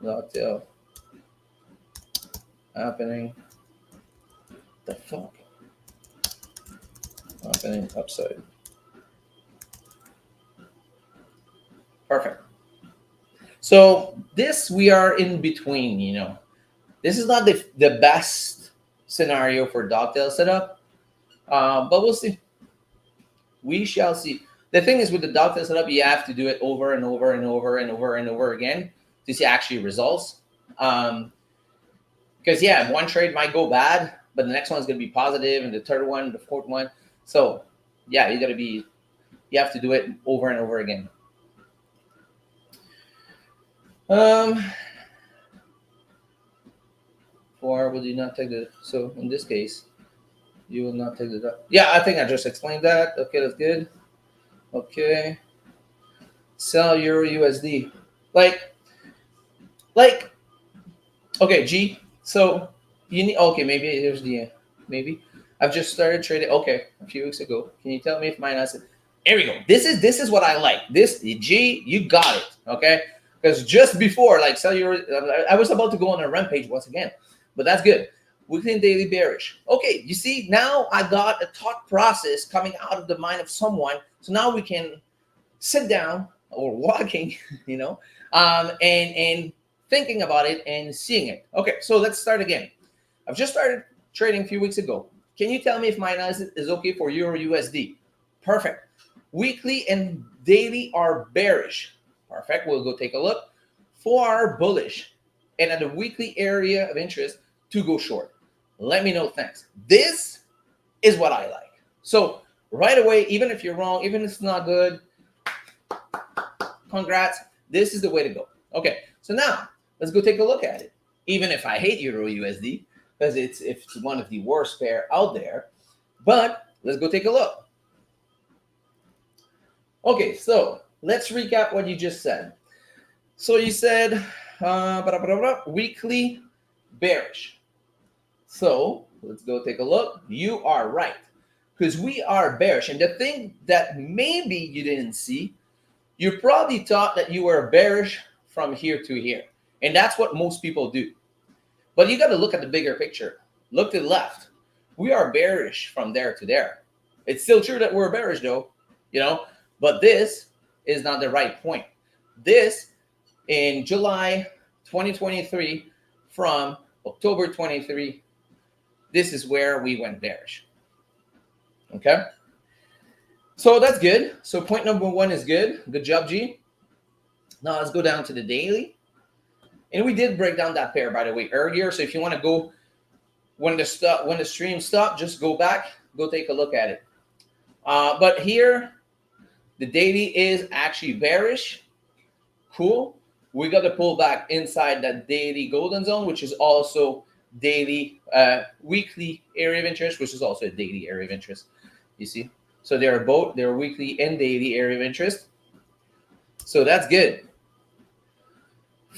dogtail happening. The fuck happening upside. Perfect. So this we are in between. This is not the best scenario for dogtail setup, but we'll see. We shall see. The thing is with the dogtail setup, you have to do it over and over and over and over and over again to see actually results. Because yeah, one trade might go bad, but the next one's going to be positive, and the third one, the fourth one. So yeah, you have to do it over and over again. Or will you not take the, so in this case, you will not take the, yeah, I think I just explained that. Okay, that's good. Okay. Sell Euro USD. Like, okay, G. So you need, okay, maybe here's the, maybe. I've just started trading, okay, a few weeks ago. Can you tell me if mine has it? Here we go. This is what I like. This, G, you got it, okay? Because just before, like, sell Euro, I was about to go on a rampage once again, but that's good. Weekly and daily bearish. Okay, you see, now I got a thought process coming out of the mind of someone. So now we can sit down or walking, you know, and thinking about it and seeing it. Okay, so let's start again. I've just started trading a few weeks ago. Can you tell me if my analysis is okay for Euro USD? Perfect. Weekly and daily are bearish. Perfect. We'll go take a look. 4 hour bullish and at the weekly area of interest to go short. Let me know. Thanks. This is what I like. So right away, even if you're wrong, even if it's not good, congrats. This is the way to go. Okay, so now let's go take a look at it. Even if I hate Euro USD, because it's one of the worst pair out there, but let's go take a look. Okay, so let's recap what you just said. So you said weekly bearish. So let's go take a look. You are right, because we are bearish. And the thing that maybe you didn't see, you probably thought that you were bearish from here to here. And that's what most people do. But you got to look at the bigger picture. Look to the left. We are bearish from there to there. It's still true that we're bearish though, you know, but this is not the right point. This in July 2023 from October 23, this is where we went bearish. Okay. So that's good. So point number 1 is good. Good job, G. Now let's go down to the daily. And we did break down that pair, by the way, earlier. So if you want to go when the stream stopped, just go back, go take a look at it. But here, the daily is actually bearish. Cool. We got to pull back inside that daily golden zone, which is also daily, weekly area of interest, which is also a daily area of interest. You see? So they're both, they're weekly and daily area of interest. So that's good.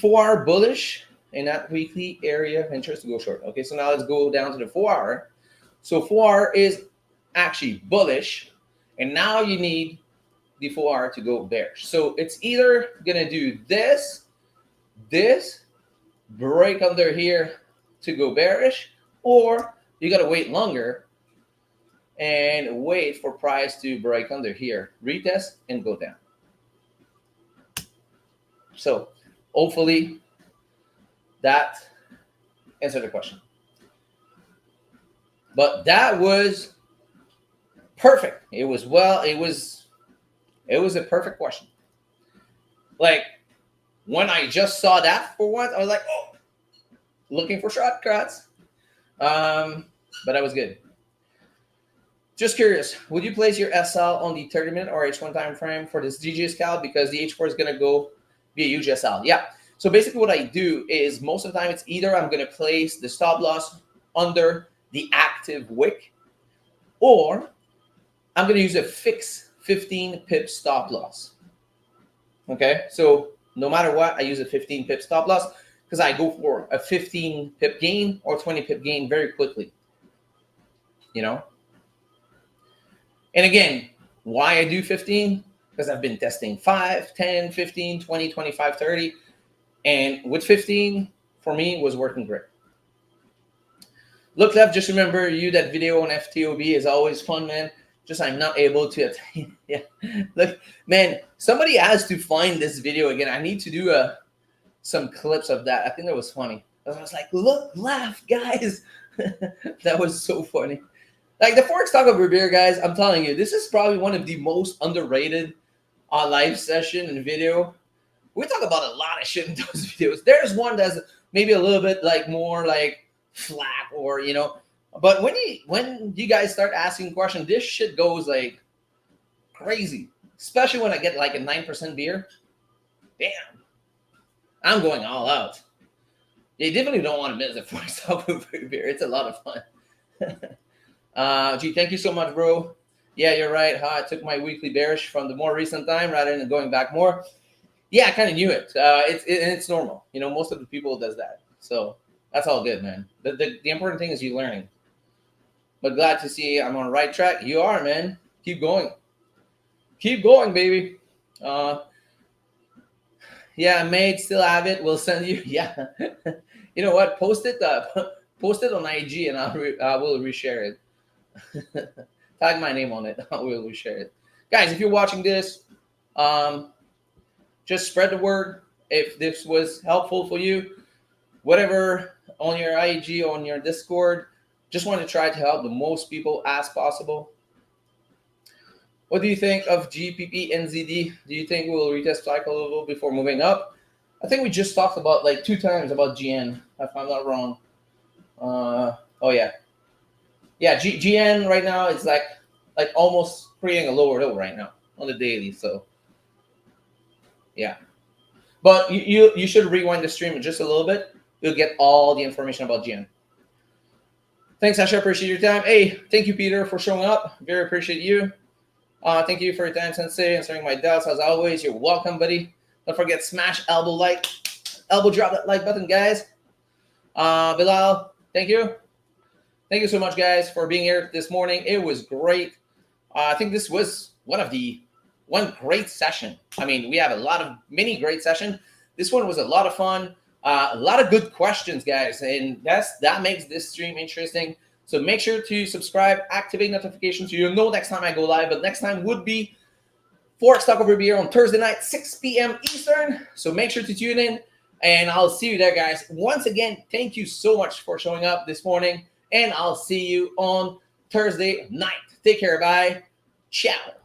4 hour bullish in that weekly area of interest to go short. Okay, so now let's go down to the 4 hour. So 4 hour is actually bullish, and now you need the 4 hour to go bearish. So it's either gonna do this, break under here to go bearish, or you gotta wait longer and wait for price to break under here, retest, and go down. So hopefully that answered the question. But that was perfect. It was, well, it was a perfect question. Like when I just saw that for once, I was like, oh, looking for shortcuts. But that was good. Just curious, would you place your SL on the 30-minute or H1 time frame for this DJ scout, because the H4 is gonna go be a huge SL? Yeah. So basically what I do is most of the time it's either I'm gonna place the stop loss under the active wick, or I'm gonna use a fixed 15 pip stop loss. Okay, so no matter what, I use a 15 pip stop loss because I go for a 15 pip gain or 20 pip gain very quickly, you know. And again, why I do 15? Because I've been testing 5, 10, 15, 20, 25, 30. And with 15, for me, was working great. Look left, just remember you, that video on FTOB is always fun, man. Just I'm not able to attain. Yeah, look, man, somebody has to find this video again. I need to do some clips of that. I think that was funny. I was like, look, laugh, guys. That was so funny. Like the Forex Talk over beer, guys, I'm telling you, this is probably one of the most underrated live session and video. We talk about a lot of shit in those videos. There's one that's maybe a little bit like more like flat or but when you guys start asking questions, this shit goes like crazy. Especially when I get like a 9% beer. Damn. I'm going all out. You definitely don't want to miss it for yourself over beer. It's a lot of fun. Gee, thank you so much, bro. Yeah, you're right. I took my weekly bearish from the more recent time rather than going back more. Yeah, I kind of knew it. It's normal. Most of the people does that. So that's all good, man. The important thing is you learning. But glad to see I'm on the right track. You are, man. Keep going. Keep going, baby. Yeah, mate, still have it. We'll send you. Yeah. You know what? Post it on IG and I will reshare it. Tag my name on it. I will reshare it. Guys, if you're watching this, just spread the word. If this was helpful for you, whatever, on your IG, on your Discord, just want to try to help the most people as possible. What do you think of GPP NZD? Do you think we'll retest cycle a little before moving up? I think we just talked about like 2 times about GN, if I'm not wrong. Oh yeah. Yeah, GN right now is like almost creating a lower low right now on the daily. So yeah. But you should rewind the stream just a little bit. You'll get all the information about GN. Thanks, Asha. Appreciate your time. Hey, thank you, Peter, for showing up. Very appreciate you. Thank you for your time, Sensei, answering my doubts. As always, you're welcome, buddy. Don't forget, smash elbow drop that like button, guys. Bilal, thank you. Thank you so much, guys, for being here this morning. It was great. I think this was one great session. I mean, we have a lot of many great sessions. This one was a lot of fun. A lot of good questions, guys, and that makes this stream interesting. So make sure to subscribe, activate notifications so you'll know next time I go live. But next time would be Forex Talk over beer on Thursday night, 6 p.m. Eastern. So make sure to tune in, and I'll see you there, guys. Once again, thank you so much for showing up this morning, and I'll see you on Thursday night. Take care. Bye. Ciao.